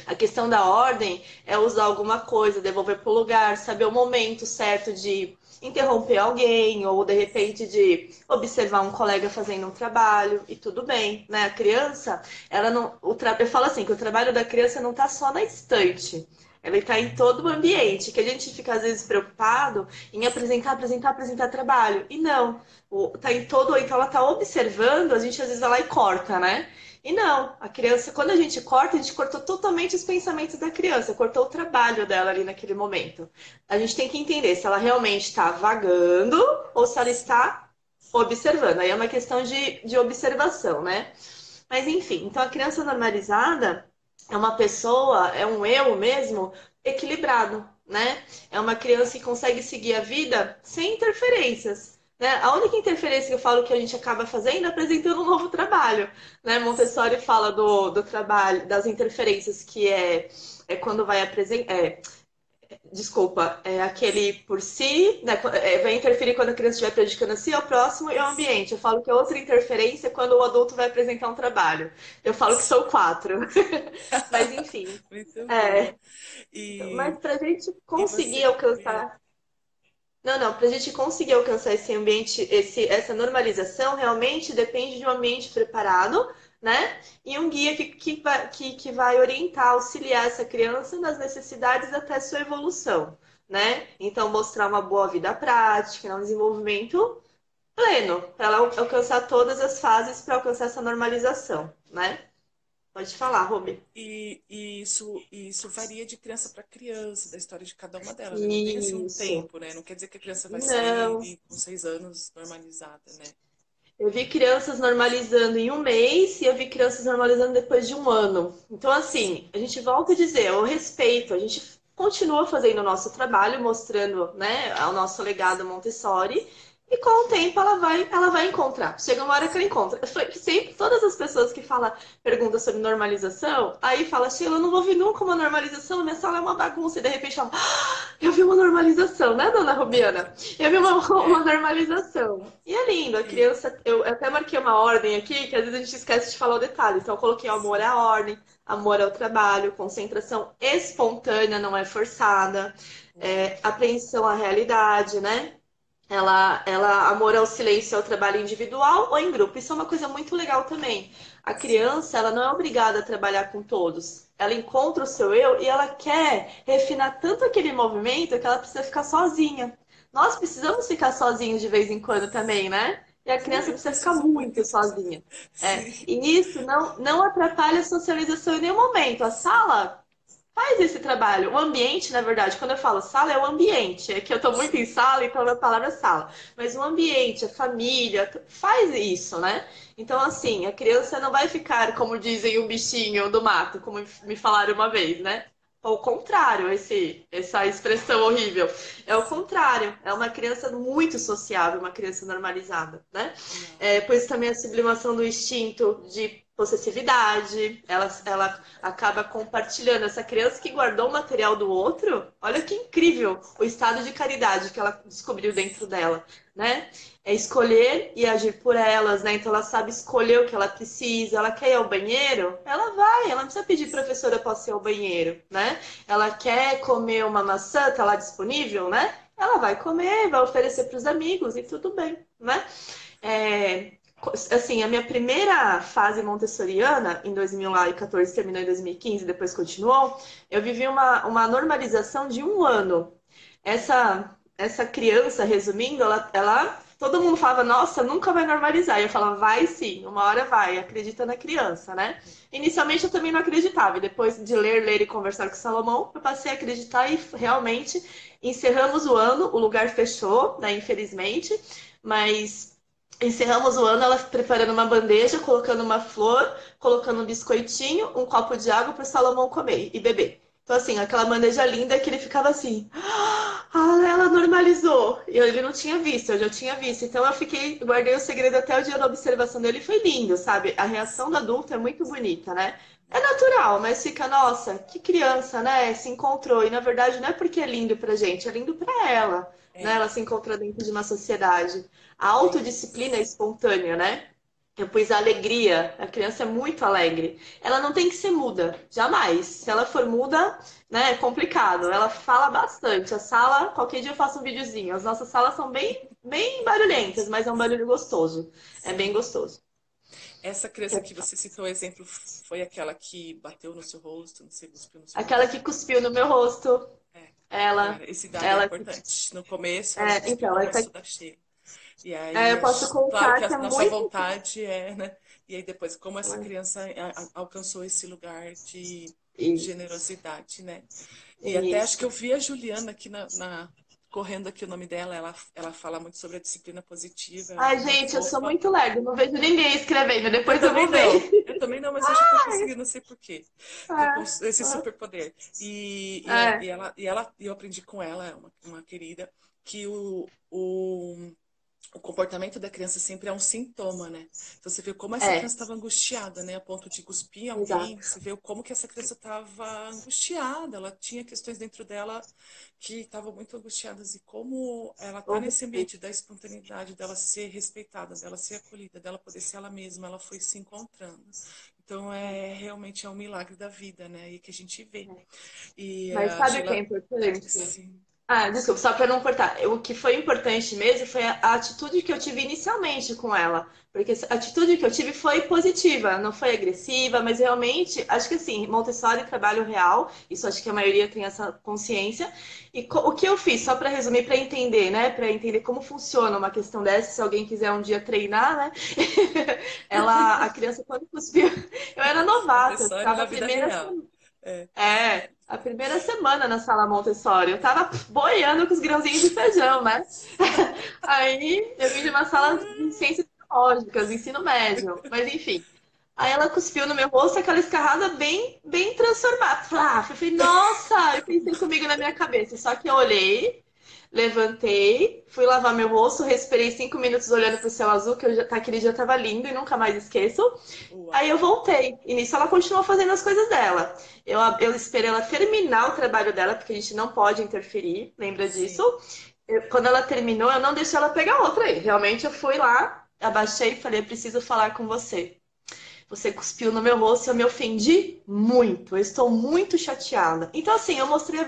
A questão da ordem é usar alguma coisa, devolver para o lugar, saber o momento certo de interromper alguém ou de repente de observar um colega fazendo um trabalho e tudo bem, né? A criança, ela não, eu falo assim que o trabalho da criança não está só na estante. Ela está em todo o ambiente, que a gente fica às vezes preocupado em apresentar trabalho. E não, tá em todo, então ela está observando, a gente às vezes vai lá e corta, né? E não, a criança, quando a gente corta, a gente cortou totalmente os pensamentos da criança, cortou o trabalho dela ali naquele momento. A gente tem que entender se ela realmente está vagando ou se ela Sim. está observando. Aí é uma questão de observação, né? Mas enfim, então a criança normalizada é uma pessoa, é um eu mesmo equilibrado, né? É uma criança que consegue seguir a vida sem interferências. Né? A única interferência que eu falo que a gente acaba fazendo é apresentando um novo trabalho. Né? Montessori fala do trabalho, das interferências, que é quando vai apresentar. Desculpa, é aquele por si, né? Vai interferir quando a criança estiver prejudicando a si, ao próximo e ao ambiente. Eu falo que outra interferência é quando o adulto vai apresentar um trabalho. Eu falo que são Sim. quatro. Mas enfim. Muito bom. É, E, mas para a gente e conseguir você. alcançar. Não, para a gente conseguir alcançar esse ambiente, essa normalização, realmente depende de um ambiente preparado, né? E um guia que vai orientar, auxiliar essa criança nas necessidades até sua evolução, né? Então, mostrar uma boa vida prática, um desenvolvimento pleno, para ela alcançar todas as fases para alcançar essa normalização, né? Pode falar, Robi. E isso varia de criança para criança, da história de cada uma delas, né? Não tem assim um Isso. tempo, né? Não quer dizer que a criança vai sair Não. ali com 6 anos normalizada, né? Eu vi crianças normalizando em um mês e eu vi crianças normalizando depois de um ano. Então, assim, Sim, a gente volta a dizer, o respeito, a gente continua fazendo o nosso trabalho, mostrando, né, o nosso legado Montessori, E com o tempo ela vai encontrar. Chega uma hora que ela encontra. Sempre, todas as pessoas que perguntam sobre normalização, aí fala, Sheila, eu não vou ver nunca uma normalização, minha sala é uma bagunça. E de repente fala, eu vi uma normalização, né, dona Rubiana? Eu vi uma É, normalização. E é lindo, a e- criança, eu até marquei uma ordem aqui, que às vezes a gente esquece de falar o detalhe. Então eu coloquei amor à ordem, amor ao trabalho, concentração espontânea, não é forçada, apreensão à realidade, né? Amor ao silêncio, ao trabalho individual ou em grupo. Isso é uma coisa muito legal também. A sim, criança, ela não é obrigada a trabalhar com todos. Ela encontra o seu eu e ela quer refinar tanto aquele movimento que ela precisa ficar sozinha. Nós precisamos ficar sozinhos de vez em quando também, né? E a sim, criança eu precisa ficar preciso muito muito. sozinha. Sim, E isso não atrapalha a socialização em nenhum momento. A sim, sala faz esse trabalho. O ambiente, na verdade, quando eu falo sala, é o ambiente. É que eu estou muito em sim, sala, então a minha palavra é sala. Mas o ambiente, a família, faz isso, né? Então, assim, a criança não vai ficar, como dizem, um bichinho do mato, como me falaram uma vez, né? Ao contrário, essa expressão horrível. É o sim. contrário. É uma criança muito sociável, uma criança normalizada, né? Não, Pois também a sublimação do instinto de possessividade, ela acaba compartilhando. Essa criança que guardou o material do outro, olha que incrível o estado de caridade que ela descobriu dentro dela, né? É escolher e agir por elas, né? Então ela sabe escolher o que ela precisa. Ela quer ir ao banheiro, ela vai. Ela não precisa pedir professora para ir ao banheiro, né? Ela quer comer uma maçã, tá lá disponível, né? Ela vai comer, vai oferecer para os amigos e tudo bem, né? É, assim, a minha primeira fase montessoriana, em 2014, terminou em 2015, depois continuou, eu vivi uma normalização de um ano. Essa criança, resumindo, todo mundo falava, nossa, nunca vai normalizar. E eu falava, vai sim, uma hora vai, acredita na criança, né? Inicialmente eu também não acreditava, e depois de ler e conversar com Salomão, eu passei a acreditar e realmente encerramos o ano, o lugar fechou, né, infelizmente, mas encerramos o ano ela preparando uma bandeja, colocando uma flor, colocando um biscoitinho, um copo de água para o Salomão comer e beber. Então, assim, aquela bandeja linda que ele ficava assim. Ah, ela normalizou. E ele não tinha visto, eu já tinha visto. Então eu guardei o segredo até o dia da observação dele. Foi lindo, sabe? A reação do sim. adulto é muito bonita, né? É natural, mas fica, nossa, que criança, né? Se encontrou. E na verdade não é porque é lindo pra gente, é lindo pra ela, né? É, Ela se encontra dentro de uma sociedade. A é autodisciplina é isso. espontânea, né? Eu pus a alegria. A criança é muito alegre. Ela não tem que ser muda, jamais. Se ela for muda, né, é complicado. Ela fala bastante. A sala, qualquer dia eu faço um videozinho. As nossas salas são bem barulhentas, mas é um barulho gostoso. É bem Sim. gostoso. Essa criança que você citou, o exemplo, foi aquela que bateu no seu rosto, não sei, cuspiu no seu Aquela que rosto? cuspiu no meu rosto, É. Então, ela, esse dado é ela, importante. No começo, ela cuspiu então, no rosto da Sheila. E eu aí, posso claro que contar que a é nossa muito. vontade é, né? E aí depois, como essa criança alcançou esse lugar de Isso, generosidade, né? E até acho que isso. eu vi a Juliana aqui correndo aqui o nome dela, ela fala muito sobre a disciplina positiva, ela Ai, é uma gente, eu sou fofa. muito lerda, não vejo ninguém escrevendo, depois eu vou ver. Eu também não, mas eu já tô conseguindo, não sei por quê. Tô com esse É, superpoder. é, Eu aprendi com ela, é uma querida, que o comportamento da criança sempre é um sintoma, né? Então você vê como essa é, criança estava angustiada, né? A ponto de cuspir em alguém. exato. Você vê como que essa criança estava angustiada. Ela tinha questões dentro dela que estavam muito angustiadas e como ela tá nesse ambiente da espontaneidade, dela ser respeitada, dela ser acolhida, dela poder ser ela mesma, ela foi se encontrando. Então realmente é um milagre da vida, né? E que a gente vê. E Mas a sabe o que é Sheila, importante? sim, Ah, desculpa, só para não cortar. O que foi importante mesmo foi a atitude que eu tive inicialmente com ela. Porque a atitude que eu tive foi positiva, não foi agressiva, mas realmente, acho que assim, Montessori é trabalho real, isso acho que a maioria tem essa consciência. E o que eu fiz, só para resumir, para entender, né? Para entender como funciona uma questão dessa, se alguém quiser um dia treinar, né? A criança, quando cuspiu, eu era novata, eu Montessori ficava na a vida primeira real. semana. É, A primeira semana na sala Montessori, eu tava boiando com os grãozinhos de feijão, né? Aí eu vim de uma sala de ciências biológicas, ensino médio, mas enfim. Aí ela cuspiu no meu rosto, aquela escarrada bem transformada. Flá, eu falei, nossa, eu pensei comigo na minha cabeça. Só que eu olhei, Levantei, fui lavar meu rosto, respirei 5 minutos olhando pro céu azul, que aquele dia tava lindo e nunca mais esqueço. Aí eu Uau. voltei. E nisso ela continuou fazendo as coisas dela. Eu esperei ela terminar o trabalho dela, porque a gente não pode interferir, lembra disso? Sim. Quando ela terminou, eu não deixei ela pegar outra aí. Realmente eu fui lá, abaixei e falei, preciso falar com você. Você cuspiu no meu rosto e eu me ofendi muito. Eu estou muito chateada. Então, assim, eu mostrei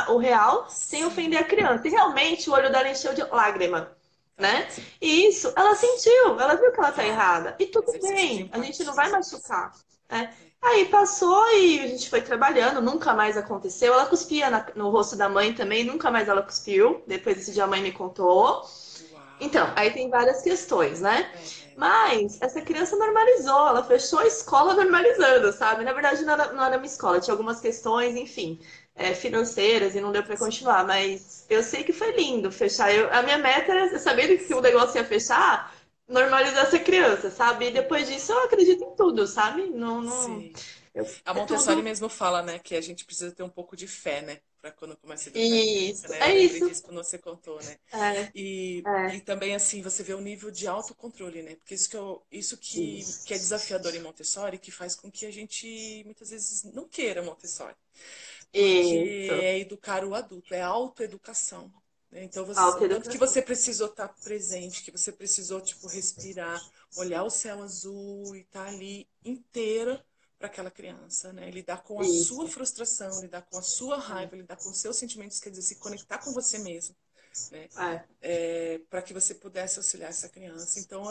o real sem ofender Sim. a criança. E realmente o olho dela encheu de lágrima, Tá. né? E isso, ela sentiu, ela viu que ela tá Claro. errada. E tudo Exercício de bem, a gente não vai empatia. machucar, né? É. Aí passou e a gente foi trabalhando, nunca mais aconteceu. Ela cuspia no rosto da mãe também, nunca mais ela cuspiu. Depois desse dia a mãe me contou. Então, Uau. aí tem várias questões, né? É. Mas essa criança normalizou, ela fechou a escola normalizando, sabe? Na verdade, não era uma escola, tinha algumas questões, enfim, financeiras e não deu para Sim. continuar. Mas eu sei que foi lindo fechar. A minha meta era saber que o negócio ia fechar, normalizar essa criança, sabe? E depois disso eu Uau. acredito em tudo, sabe? Não, não, Sim. A é Montessori tudo mesmo fala, né, que a gente precisa ter um pouco de fé, né, para quando começa a educar a criança, isso. né? Eu É lembrei isso. disso quando você contou, né? É, E é. também assim, você vê o nível de autocontrole, né? Porque isso que é Isso. desafiador em Montessori, que faz com que a gente muitas vezes não queira Montessori, porque Isso. é educar o adulto, é autoeducação. Né? Então, o tanto que Autoeducação. você precisou estar presente, que você precisou, tipo, respirar, olhar o céu azul e estar ali inteira para aquela criança, né? Lidar com a sua Isso. frustração, lidar com a sua raiva, lidar com os seus sentimentos, quer dizer, se conectar com você mesmo, né? É. Para que você pudesse auxiliar essa criança. Então,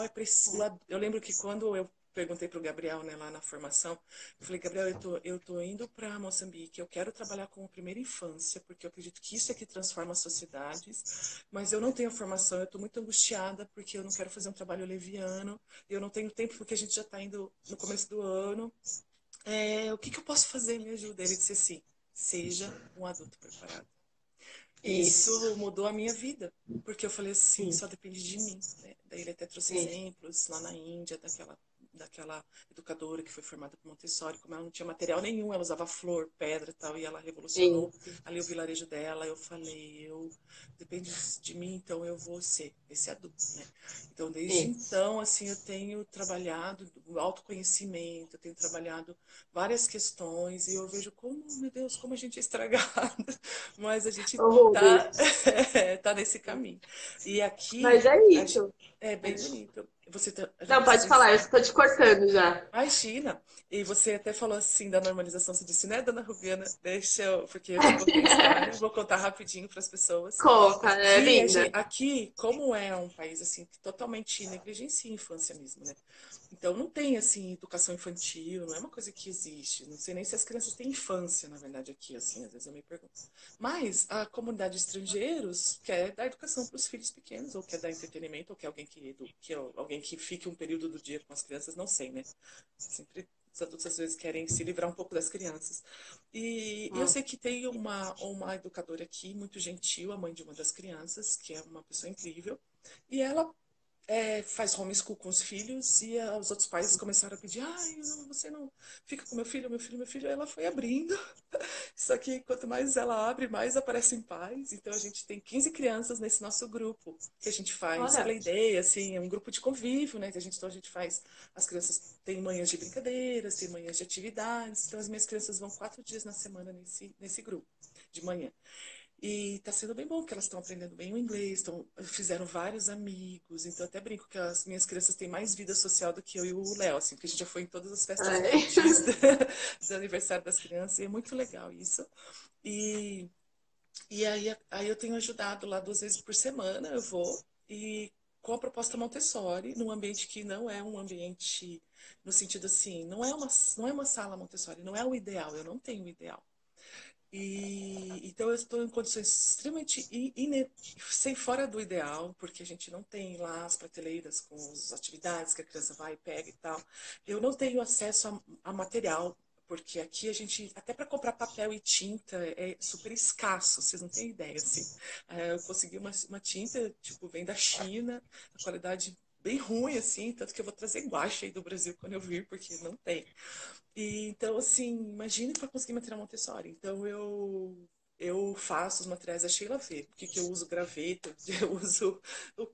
eu lembro que quando eu perguntei para o Gabriel, né, lá na formação, eu falei, Gabriel, eu tô indo para Moçambique, eu quero trabalhar com a primeira infância, porque eu acredito que isso é que transforma as sociedades, mas eu não tenho formação, eu estou muito angustiada, porque eu não quero fazer um trabalho leviano, eu não tenho tempo, porque a gente já está indo no começo do ano. O que eu posso fazer? Me ajuda. Ele disse assim, seja um adulto preparado. E isso Isso. mudou a minha vida, porque eu falei assim, só Isso. depende de mim, né? Daí ele até trouxe Isso. exemplos lá na Índia, daquela educadora que foi formada por Montessori, como ela não tinha material nenhum, ela usava flor, pedra e tal, e ela revolucionou Isso. ali o vilarejo dela. Eu falei, depende de mim, então eu vou ser esse adulto, né? Então, desde Isso. então, assim, eu tenho trabalhado o autoconhecimento, eu tenho trabalhado várias questões, e eu vejo como, meu Deus, como a gente é estragado, mas a gente Ô, tá, Rubens. tá nesse caminho. E Mas aqui é isso. é bem bonito. Não, Você pode falar, eu disse, estou te cortando já. imagina. E você até falou assim da normalização. Você disse, né, dona Rubiana? Porque eu te contei a história. Vou contar rapidinho para as pessoas. Conta, é linda. Aqui, como é um país assim que totalmente negligencia a infância mesmo, né? Então não tem assim educação infantil, não é uma coisa que existe. Não sei nem se as crianças têm infância, na verdade, aqui, assim, às vezes eu me pergunto. Mas a comunidade de estrangeiros quer dar educação para os filhos pequenos, ou quer dar entretenimento, ou quer alguém que fique um período do dia com as crianças, não sei, né? Sempre os adultos às vezes querem se livrar um pouco das crianças. E eu Hum. sei que tem uma educadora aqui, muito gentil, a mãe de uma das crianças, que é uma pessoa incrível, e ela faz homeschool com os filhos, e os outros pais começaram a pedir, ai, você não fica com meu filho, meu filho, meu filho. Aí ela foi abrindo. Só que quanto mais ela abre, mais aparecem pais. Então a gente tem 15 crianças nesse nosso grupo, que a gente faz Olha, playday, assim, é um grupo de convívio, né? Então a gente faz, as crianças têm manhãs de brincadeiras, têm manhãs de atividades. Então as minhas crianças vão 4 dias na semana nesse grupo, de manhã. E tá sendo bem bom, porque elas estão aprendendo bem o inglês, fizeram vários amigos. Então, eu até brinco que as minhas crianças têm mais vida social do que eu e o Léo, assim, porque a gente já foi em todas as festas é. infantis do aniversário das crianças, e é muito legal isso. E, aí eu tenho ajudado lá 2 vezes por semana, eu vou, e com a proposta Montessori, num ambiente que não é um ambiente, no sentido assim, não é uma sala Montessori, não é o ideal, eu não tenho o ideal. Então eu estou em condições extremamente sem fora do ideal, porque a gente não tem lá as prateleiras com as atividades que a criança vai e pega e tal. Eu não tenho acesso a material, porque aqui a gente, até para comprar papel e tinta, é super escasso, vocês não têm ideia, assim. Eu consegui uma tinta, tipo, vem da China, a qualidade bem ruim, assim, tanto que eu vou trazer guache aí do Brasil quando eu vir, porque não tem. Então, assim, imagine para conseguir material Montessori. Então, eu faço os materiais, a Sheila vê, porque que eu uso graveto, eu uso,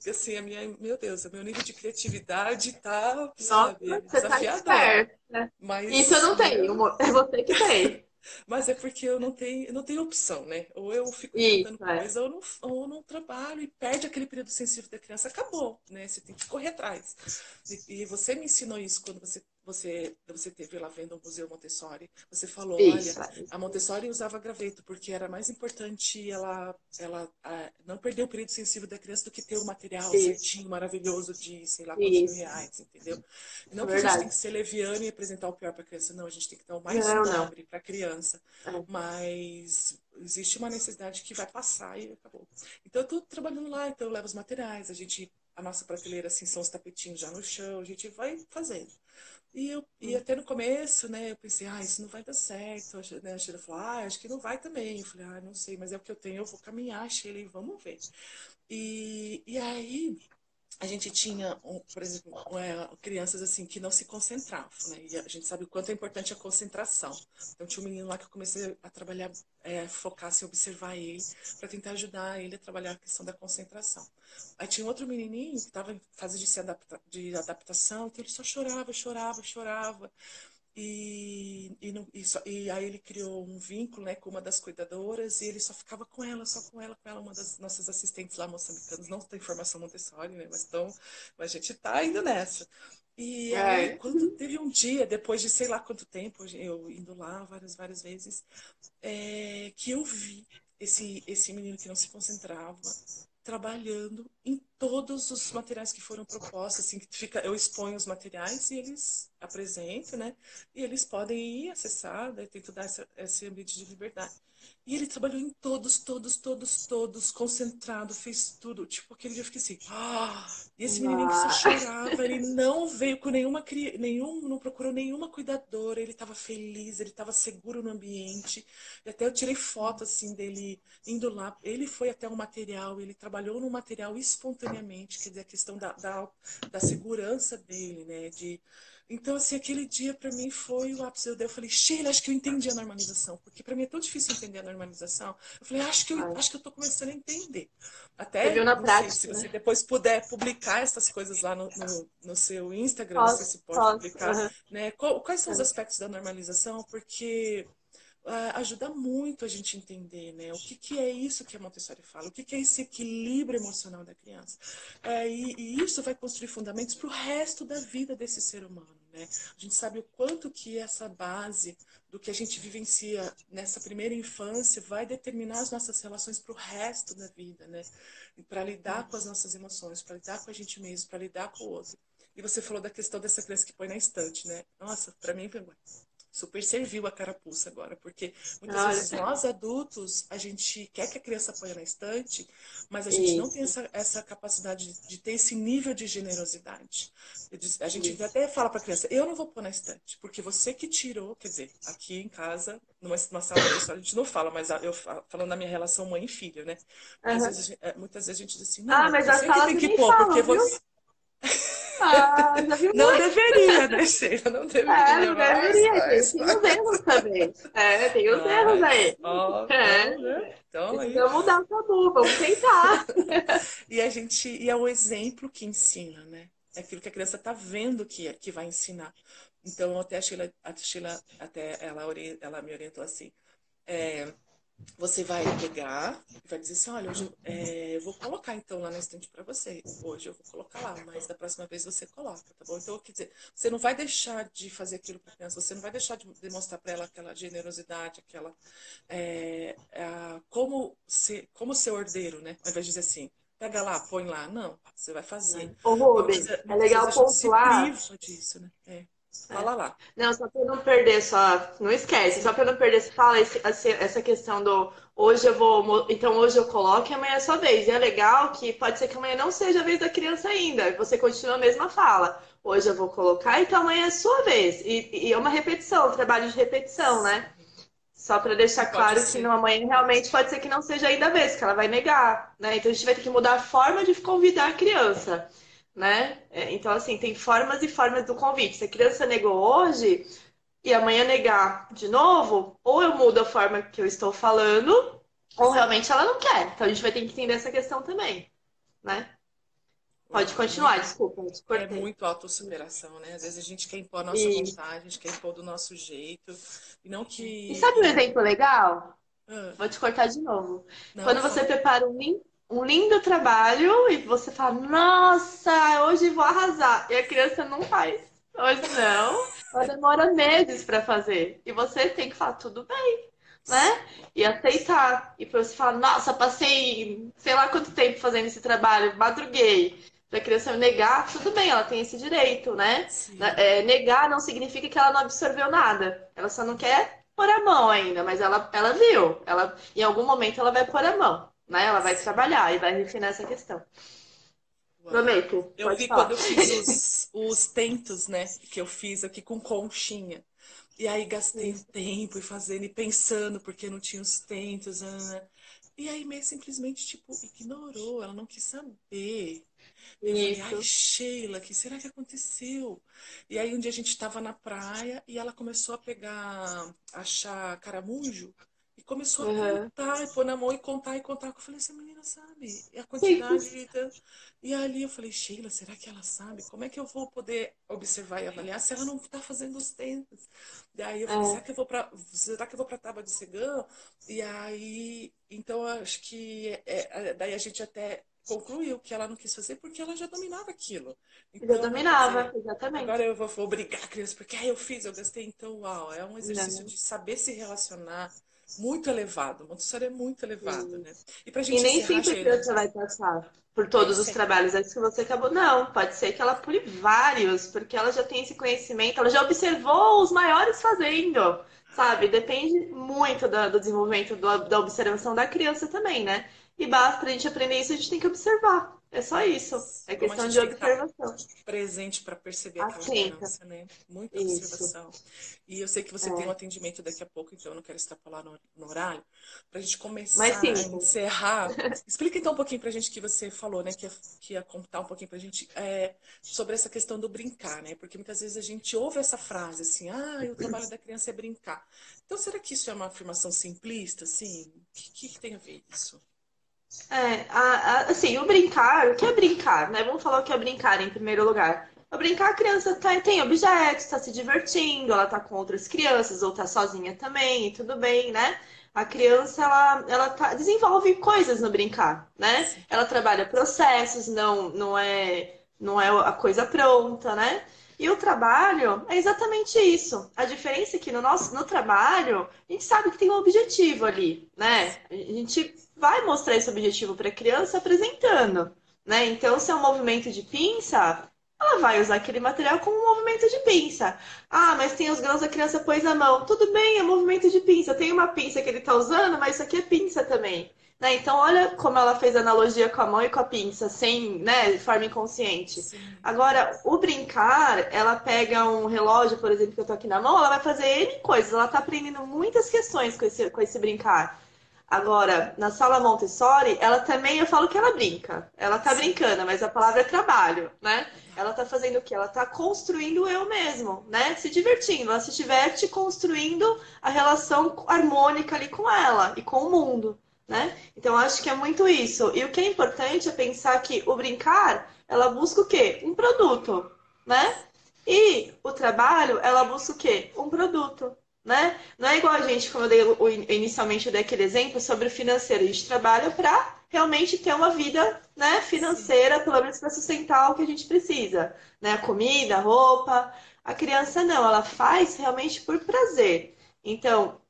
assim, meu Deus, o meu nível de criatividade tá, Nossa, sabe, você tá desafiador. esperto, né? Isso eu Mas, não tenho, é você que tem. mas é porque eu não tenho opção, né? Ou eu fico inventando Isso, é. coisa, ou eu não trabalho e perde aquele período sensível da criança, acabou, né? Você tem que correr atrás. E você me ensinou isso quando você teve lá vendo o Museu Montessori. Você falou, olha, Isso, é. a Montessori usava graveto porque era mais importante não perder o período sensível da criança do que ter o material Isso, certinho, maravilhoso de sei lá quantos mil isso. reais, entendeu? É Não que a gente tem verdade. que ser leviano e apresentar o pior para a criança, não, a gente tem que dar o mais Não, não. nobre para a criança, É. mas existe uma necessidade que vai passar e acabou. Então eu tô trabalhando lá, então eu levo os materiais, a nossa prateleira assim são os tapetinhos já no chão, a gente vai fazendo. E até no começo, né, eu pensei, isso não vai dar certo. Né, a Sheila falou, acho que não vai também. Eu falei, não sei, mas é o que eu tenho, eu vou caminhar, Sheila, e vamos ver. E aí a gente tinha, por exemplo, crianças assim que não se concentravam, né? E a gente sabe o quanto é importante a concentração. Então tinha um menino lá que eu comecei a trabalhar, focar, assim, observar ele, para tentar ajudar ele a trabalhar a questão da concentração. Aí tinha outro menininho que estava em fase de adaptação, então ele só chorava, chorava, chorava. E aí ele criou um vínculo, né, com uma das cuidadoras e ele só ficava com ela, só com ela, com ela, uma das nossas assistentes lá moçambicanas, não tem formação Montessori, né, mas a gente tá indo nessa. E aí, É. quando teve um dia, depois de sei lá quanto tempo, eu indo lá várias vezes, que eu vi esse menino que não se concentrava trabalhando em todos os materiais que foram propostos, assim, que eu exponho os materiais e eles apresentam, né? E eles podem ir acessar, né? Tento dar esse ambiente de liberdade. E ele trabalhou em todos, concentrado, fez tudo. Tipo, aquele dia eu fiquei assim, E esse menininho que só Ah, chorava, ele não veio com não procurou nenhuma cuidadora, ele estava feliz, ele estava seguro no ambiente. E até eu tirei foto, assim, dele indo lá. Ele foi até o material, ele trabalhou no material espontaneamente, quer dizer, a questão da segurança dele, né? Então, assim, aquele dia para mim foi o ápice. Eu falei, Sheila, acho que eu entendi a normalização, porque para mim é tão difícil entender a normalização. Eu falei, ai. acho que eu tô começando a entender. Você Até, viu na não sei, se prática, você né? depois puder publicar essas coisas lá no seu Instagram, não sei Posso, se pode posso. publicar, Aham. né? Quais são os aspectos da normalização? Porque ajuda muito a gente entender, né? O que é isso que a Montessori fala, o que é esse equilíbrio emocional da criança. E isso vai construir fundamentos para o resto da vida desse ser humano, né? A gente sabe o quanto que essa base do que a gente vivencia nessa primeira infância vai determinar as nossas relações para o resto da vida, né? Para lidar com as nossas emoções, para lidar com a gente mesmo, para lidar com o outro. E você falou da questão dessa criança que põe na estante, né? Nossa, para mim foi super serviu a carapuça agora, porque muitas Olha, vezes nós adultos, a gente quer que a criança ponha na estante, mas a gente não tem isso, essa capacidade de ter esse nível de generosidade. A gente isso. até fala para a criança, eu não vou pôr na estante, porque você que tirou, quer dizer, aqui em casa, numa sala Montessori, a gente não fala, mas eu falando da minha relação mãe e filha, né? Aham. Muitas vezes a gente diz assim, Ah, não, mas a você que sala tem que também pôr, porque fala, viu? você Ah, já viu não muito? deveria, né, Sheila? Não É, deveria, não deveria, gente. Tem os mas... erros também. É, tem os erros Mas, aí. ó, É, então, né? Então aí. precisa mudar o tabu, vamos tentar. E é o exemplo que ensina, né? É aquilo que a criança está vendo que vai ensinar. Então, até a Sheila até ela me orientou assim. é, Você vai pegar e vai dizer assim, olha, hoje eu vou colocar então lá na estante para você. Hoje eu vou colocar lá, mas da próxima vez você coloca, tá bom? Então, quer dizer, você não vai deixar de fazer aquilo para a criança, você não vai deixar de demonstrar para ela aquela generosidade, como ser ordeiro, né? Ao invés de dizer assim, pega lá, põe lá. Não, você vai fazer. Ô, E Rubem, é muitas vezes a legal gente se pontuar. priva disso, né? É. Fala lá. Não, só para não perder, só. Não esquece, só Sim, para não perder, você fala essa questão do hoje eu vou. Então hoje eu coloco e amanhã é a sua vez. E é legal que pode ser que amanhã não seja a vez da criança ainda. E você continua a mesma fala. Hoje eu vou colocar, então amanhã é a sua vez. E é uma repetição, um trabalho de repetição, né? sim. Só para E deixar pode claro que ser. no amanhã realmente pode ser que não seja ainda a vez, que ela vai negar, né? Então a gente vai ter que mudar a forma de convidar a criança, né? Então, assim, tem formas e formas do convite. Se a criança negou hoje e amanhã negar de novo, ou eu mudo a forma que eu estou falando, Ou realmente ela não quer. Então a gente vai ter que entender essa questão também, né? Pode Uau, continuar, desculpa, eu te é cortei. muito autossuperação, né? Às vezes a gente quer impor a nossa E, vontade, a gente quer impor do nosso jeito, e não e sabe um que. exemplo legal? Ah, Vou te cortar de novo. não, Quando você fala. prepara um lindo trabalho e você fala, nossa, hoje vou arrasar. E a criança não faz. Hoje não. Ela demora meses para fazer. E você tem que falar, tudo bem, né? E aceitar. E para você falar, nossa, passei sei lá quanto tempo fazendo esse trabalho, madruguei. Para a criança negar, tudo bem, ela tem esse direito, né? Sim. É, negar não significa que ela não absorveu nada. Ela só não quer pôr a mão ainda, mas ela viu. Ela, em algum momento ela vai pôr a mão, né? Ela vai trabalhar e vai refinar essa questão. Uau. Prometo, Eu pode vi quando falar. eu fiz os tentos, né? Que eu fiz aqui com conchinha. E aí gastei um Isso. tempo e fazendo e pensando porque não tinha os tentos. E aí meio simplesmente, tipo, ignorou, ela não quis saber. E eu falei, ai, Isso. Sheila, o que será que aconteceu? E aí um dia a gente estava na praia e ela começou a pegar, achar caramujo e começou a Uhum. contar, e pôr na mão e contar e contar. Eu falei, essa menina sabe. E a quantidade. Simples. E ali eu falei, Sheila, será que ela sabe? Como é que eu vou poder observar e avaliar se ela não está fazendo os tentos? E aí eu falei, É, será que eu vou para Tábua de Cegã? E aí, então eu acho que daí a gente até concluiu que ela não quis fazer porque ela já dominava aquilo. já Então, quer dominava, dizer, exatamente. agora eu vou obrigar a criança porque eu fiz, eu gastei. Então, uau, é um exercício Não. de saber se relacionar muito elevado. Montessori é muito elevado, né? E pra E gente nem encerrar, sempre a Sheila, criança vai passar por nem todos os sempre. trabalhos. É isso que você acabou. Não, pode ser que ela pule vários, porque ela já tem esse conhecimento, ela já observou os maiores fazendo, sabe? Depende muito do desenvolvimento da observação da criança também, né? E basta pra gente aprender isso, a gente tem que observar. É só isso. É Como a questão gente de tem que estar observação. presente para perceber aquela Atenta. criança, né? Muita Isso. observação. E eu sei que você tem um É. atendimento daqui a pouco, então eu não quero extrapolar no horário. Para a gente Mais começar a 5. encerrar, explica então um pouquinho para a gente que você falou, né? Que ia contar um pouquinho para a gente sobre essa questão do brincar, né? Porque muitas vezes a gente ouve essa frase assim, o trabalho da criança é brincar. Então será que isso é uma afirmação simplista, assim? O que tem a ver isso? É, assim, o brincar, o que é brincar, né? Vamos falar o que é brincar em primeiro lugar. O brincar, a criança tem objetos, está se divertindo, ela tá com outras crianças, ou tá sozinha também, e tudo bem, né? A criança, desenvolve coisas no brincar, né? Sim, Ela trabalha processos, não é a coisa pronta, né? E o trabalho é exatamente isso. A diferença é que no trabalho, a gente sabe que tem um objetivo ali, né? A gente vai mostrar esse objetivo para a criança apresentando, né? Então, se é um movimento de pinça, ela vai usar aquele material como um movimento de pinça. Ah, mas tem os grãos, a criança pôs a mão. Tudo bem, é movimento de pinça. Tem uma pinça que ele está usando, mas isso aqui é pinça também. Né? Então, olha como ela fez analogia com a mão e com a pinça, sem, né, de forma inconsciente. sim, Agora, o brincar, ela pega um relógio, por exemplo, que eu tô aqui na mão, ela vai fazer N coisas. Ela tá aprendendo muitas questões com esse brincar. Agora, na sala Montessori, ela também, eu falo que ela brinca. Ela tá sim. brincando, mas a palavra é trabalho, né? Tá. Ela tá fazendo o quê? Ela tá construindo o eu mesmo, né? Se divertindo. Ela se diverte construindo a relação harmônica ali com ela e com o mundo, né? Então, acho que é muito isso. E o que é importante é pensar que o brincar, ela busca o quê? Um produto, né? E o trabalho, ela busca o quê? Um produto, né? Não é igual a gente, como eu dei inicialmente eu dei aquele exemplo sobre o financeiro. A gente trabalha para realmente ter uma vida, né, Sim. financeira, pelo menos para sustentar o que a gente precisa, né? Comida, roupa. A criança não, ela faz realmente por prazer. Então,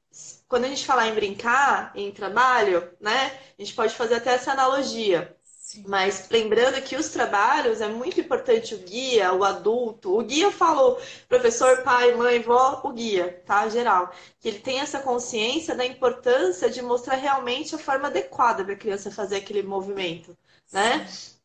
quando a gente falar em brincar, em trabalho, né, a gente pode fazer até essa analogia. Sim. Mas lembrando que os trabalhos é muito importante o guia, o adulto. O guia eu falo professor, pai, mãe, vó, o guia, tá? Geral. Que ele tem essa consciência da importância de mostrar realmente a forma adequada para a criança fazer aquele movimento, né? Sim.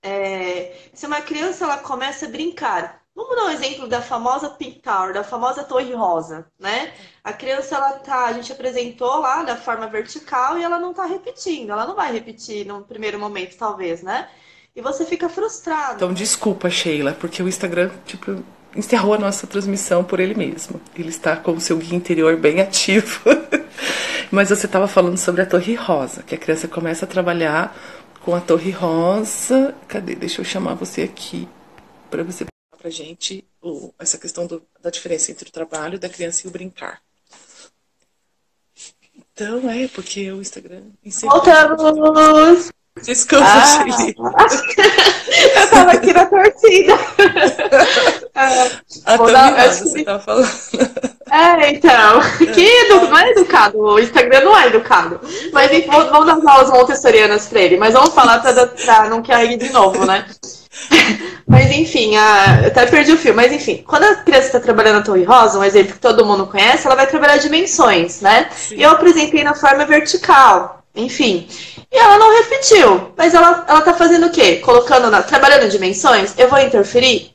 Se uma criança ela começa a brincar, vamos dar um exemplo da famosa Pink Tower, da famosa Torre Rosa, né? Tá. A criança a gente apresentou lá da forma vertical e ela não tá repetindo, ela não vai repetir no primeiro momento, talvez, né? E você fica Então, frustrado. desculpa, Sheila, porque o Instagram, tipo, encerrou a nossa transmissão por ele mesmo. Ele está com o seu guia interior bem ativo. Mas você estava falando sobre a Torre Rosa, que a criança começa a trabalhar com a Torre Rosa. Cadê? Deixa eu chamar você aqui para você falar pra gente essa questão da diferença entre o trabalho da criança e o brincar. Então, porque o Instagram... Voltamos! Desculpa, Shelly. Eu tava aqui na torcida. Você tava falando. Então. Que não é educado. O Instagram não é educado. Mas enfim, vamos dar aulas montessorianas pra ele. Mas vamos falar pra não cair de novo, né? Mas enfim, eu até perdi o fio. Mas enfim, quando a criança está trabalhando na Torre Rosa, um exemplo que todo mundo conhece, ela vai trabalhar dimensões, né? Sim. E eu apresentei na forma vertical. Enfim. E ela não repetiu. Mas ela tá fazendo o quê? Trabalhando dimensões? Eu vou interferir?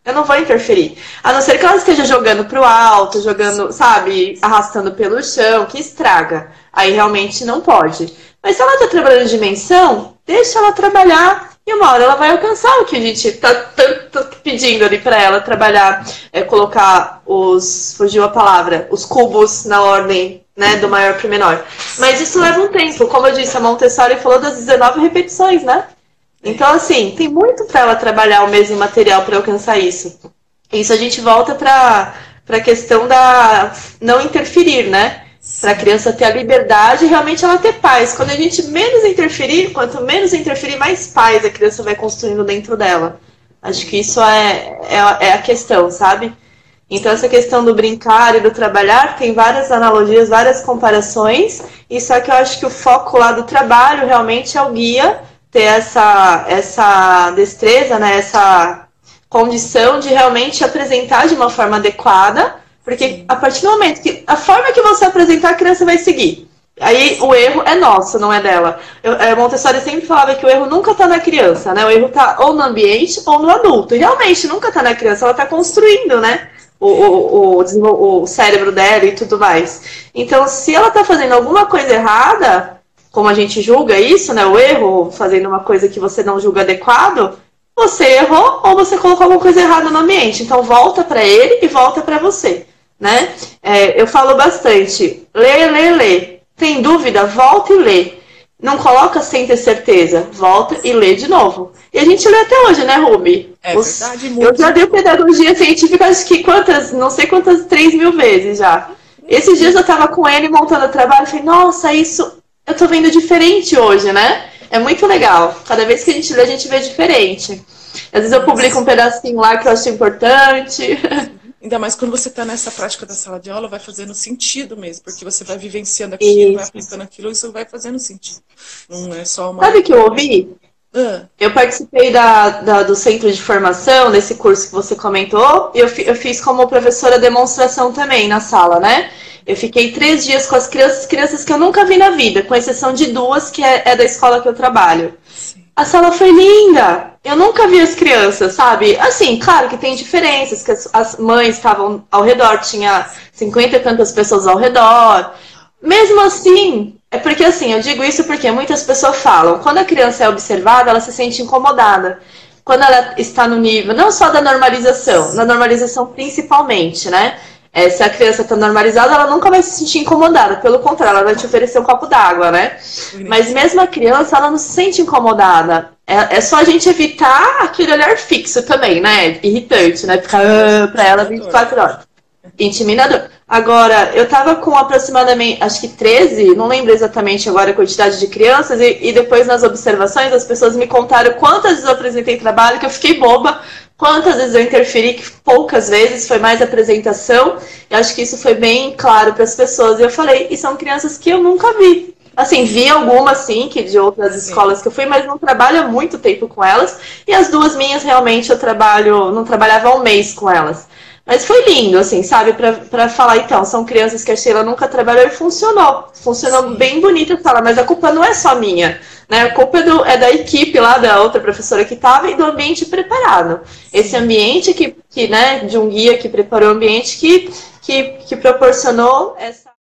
Eu não vou interferir. A não ser que ela esteja jogando pro alto, jogando, sabe, arrastando pelo chão, que estraga. Aí realmente não pode. Mas se ela tá trabalhando dimensão, deixa ela trabalhar. E uma hora ela vai alcançar o que a gente tá pedindo ali para ela trabalhar, colocar fugiu a palavra, os cubos na ordem, né, do maior pro menor. Mas isso leva um tempo. Como eu disse, a Montessori falou das 19 repetições, né? Então, assim, tem muito para ela trabalhar o mesmo material para alcançar isso. Isso a gente volta para a questão da não interferir, né? Para a criança ter a liberdade e realmente ela ter paz. Quando a gente quanto menos interferir, mais paz a criança vai construindo dentro dela. Acho que isso é a questão, sabe? Então essa questão do brincar e do trabalhar tem várias analogias, várias comparações. E só que eu acho que o foco lá do trabalho realmente é o guia ter essa destreza, né? Essa condição de realmente apresentar de uma forma adequada. Porque a partir do momento que a forma que você apresentar, a criança vai seguir. Aí o erro é nosso, não é dela. A Montessori sempre falava que o erro nunca está na criança, né? O erro está ou no ambiente ou no adulto. E realmente nunca está na criança, ela está construindo, né? O cérebro dela e tudo mais. Então, se ela está fazendo alguma coisa errada, como a gente julga isso, né? O erro, fazendo uma coisa que você não julga adequado, você errou ou você colocou alguma coisa errada no ambiente. Então, volta para ele e volta para você. Né? Eu falo bastante, lê. Tem dúvida? Volta e lê. Não coloca sem ter certeza. Volta e lê de novo. E a gente lê até hoje, né, Ruby? Verdade, muito. Eu já dei pedagogia científica, acho que não sei quantas, 3.000 vezes já. Esses dias eu tava com ele montando o trabalho e falei, nossa, isso eu tô vendo diferente hoje, né? É muito legal. Cada vez que a gente lê, a gente vê diferente. Às vezes eu publico um pedacinho lá que eu acho importante. Ainda mais quando você está nessa prática da sala de aula, vai fazendo sentido mesmo, porque você vai vivenciando aquilo, vai aplicando aquilo, isso vai fazendo sentido. Não é só uma... Sabe o que eu ouvi? Eu participei do centro de formação, desse curso que você comentou, e eu fiz como professora demonstração também na sala, né? Eu fiquei 3 dias com as crianças que eu nunca vi na vida, com exceção de 2 que é da escola que eu trabalho. Sim. A sala foi linda! Eu nunca vi as crianças, sabe? Assim, claro que tem diferenças, que as mães estavam ao redor, tinha 50 e tantas pessoas ao redor. Mesmo assim, é porque assim, eu digo isso porque muitas pessoas falam, quando a criança é observada, ela se sente incomodada. Quando ela está no nível, não só da normalização, na normalização principalmente, né? Se a criança está normalizada, ela nunca vai se sentir incomodada. Pelo contrário, ela vai te oferecer um copo d'água, né? Mas mesmo a criança, ela não se sente incomodada. É só a gente evitar aquele olhar fixo também, né? Irritante, né? Ficar pra ela 24 horas. Intimidador. Agora, eu tava com aproximadamente, acho que 13, não lembro exatamente agora a quantidade de crianças, e depois nas observações as pessoas me contaram quantas vezes eu apresentei trabalho, que eu fiquei boba. Quantas vezes eu interferi, que poucas vezes, foi mais apresentação. E acho que isso foi bem claro para as pessoas. E eu falei, e são crianças que eu nunca vi. Assim, vi algumas, sim, que de outras escolas que eu fui, mas não trabalho há muito tempo com elas. E as 2 minhas, realmente, não trabalhava há 1 mês com elas. Mas foi lindo, assim, sabe? Pra falar, então, são crianças que a Sheila nunca trabalhou e funcionou. Funcionou bem bonito, fala, mas a culpa não é só minha. Né? A culpa é da equipe lá, da outra professora que estava e do ambiente preparado. Esse ambiente né, de um guia que preparou o ambiente que proporcionou essa...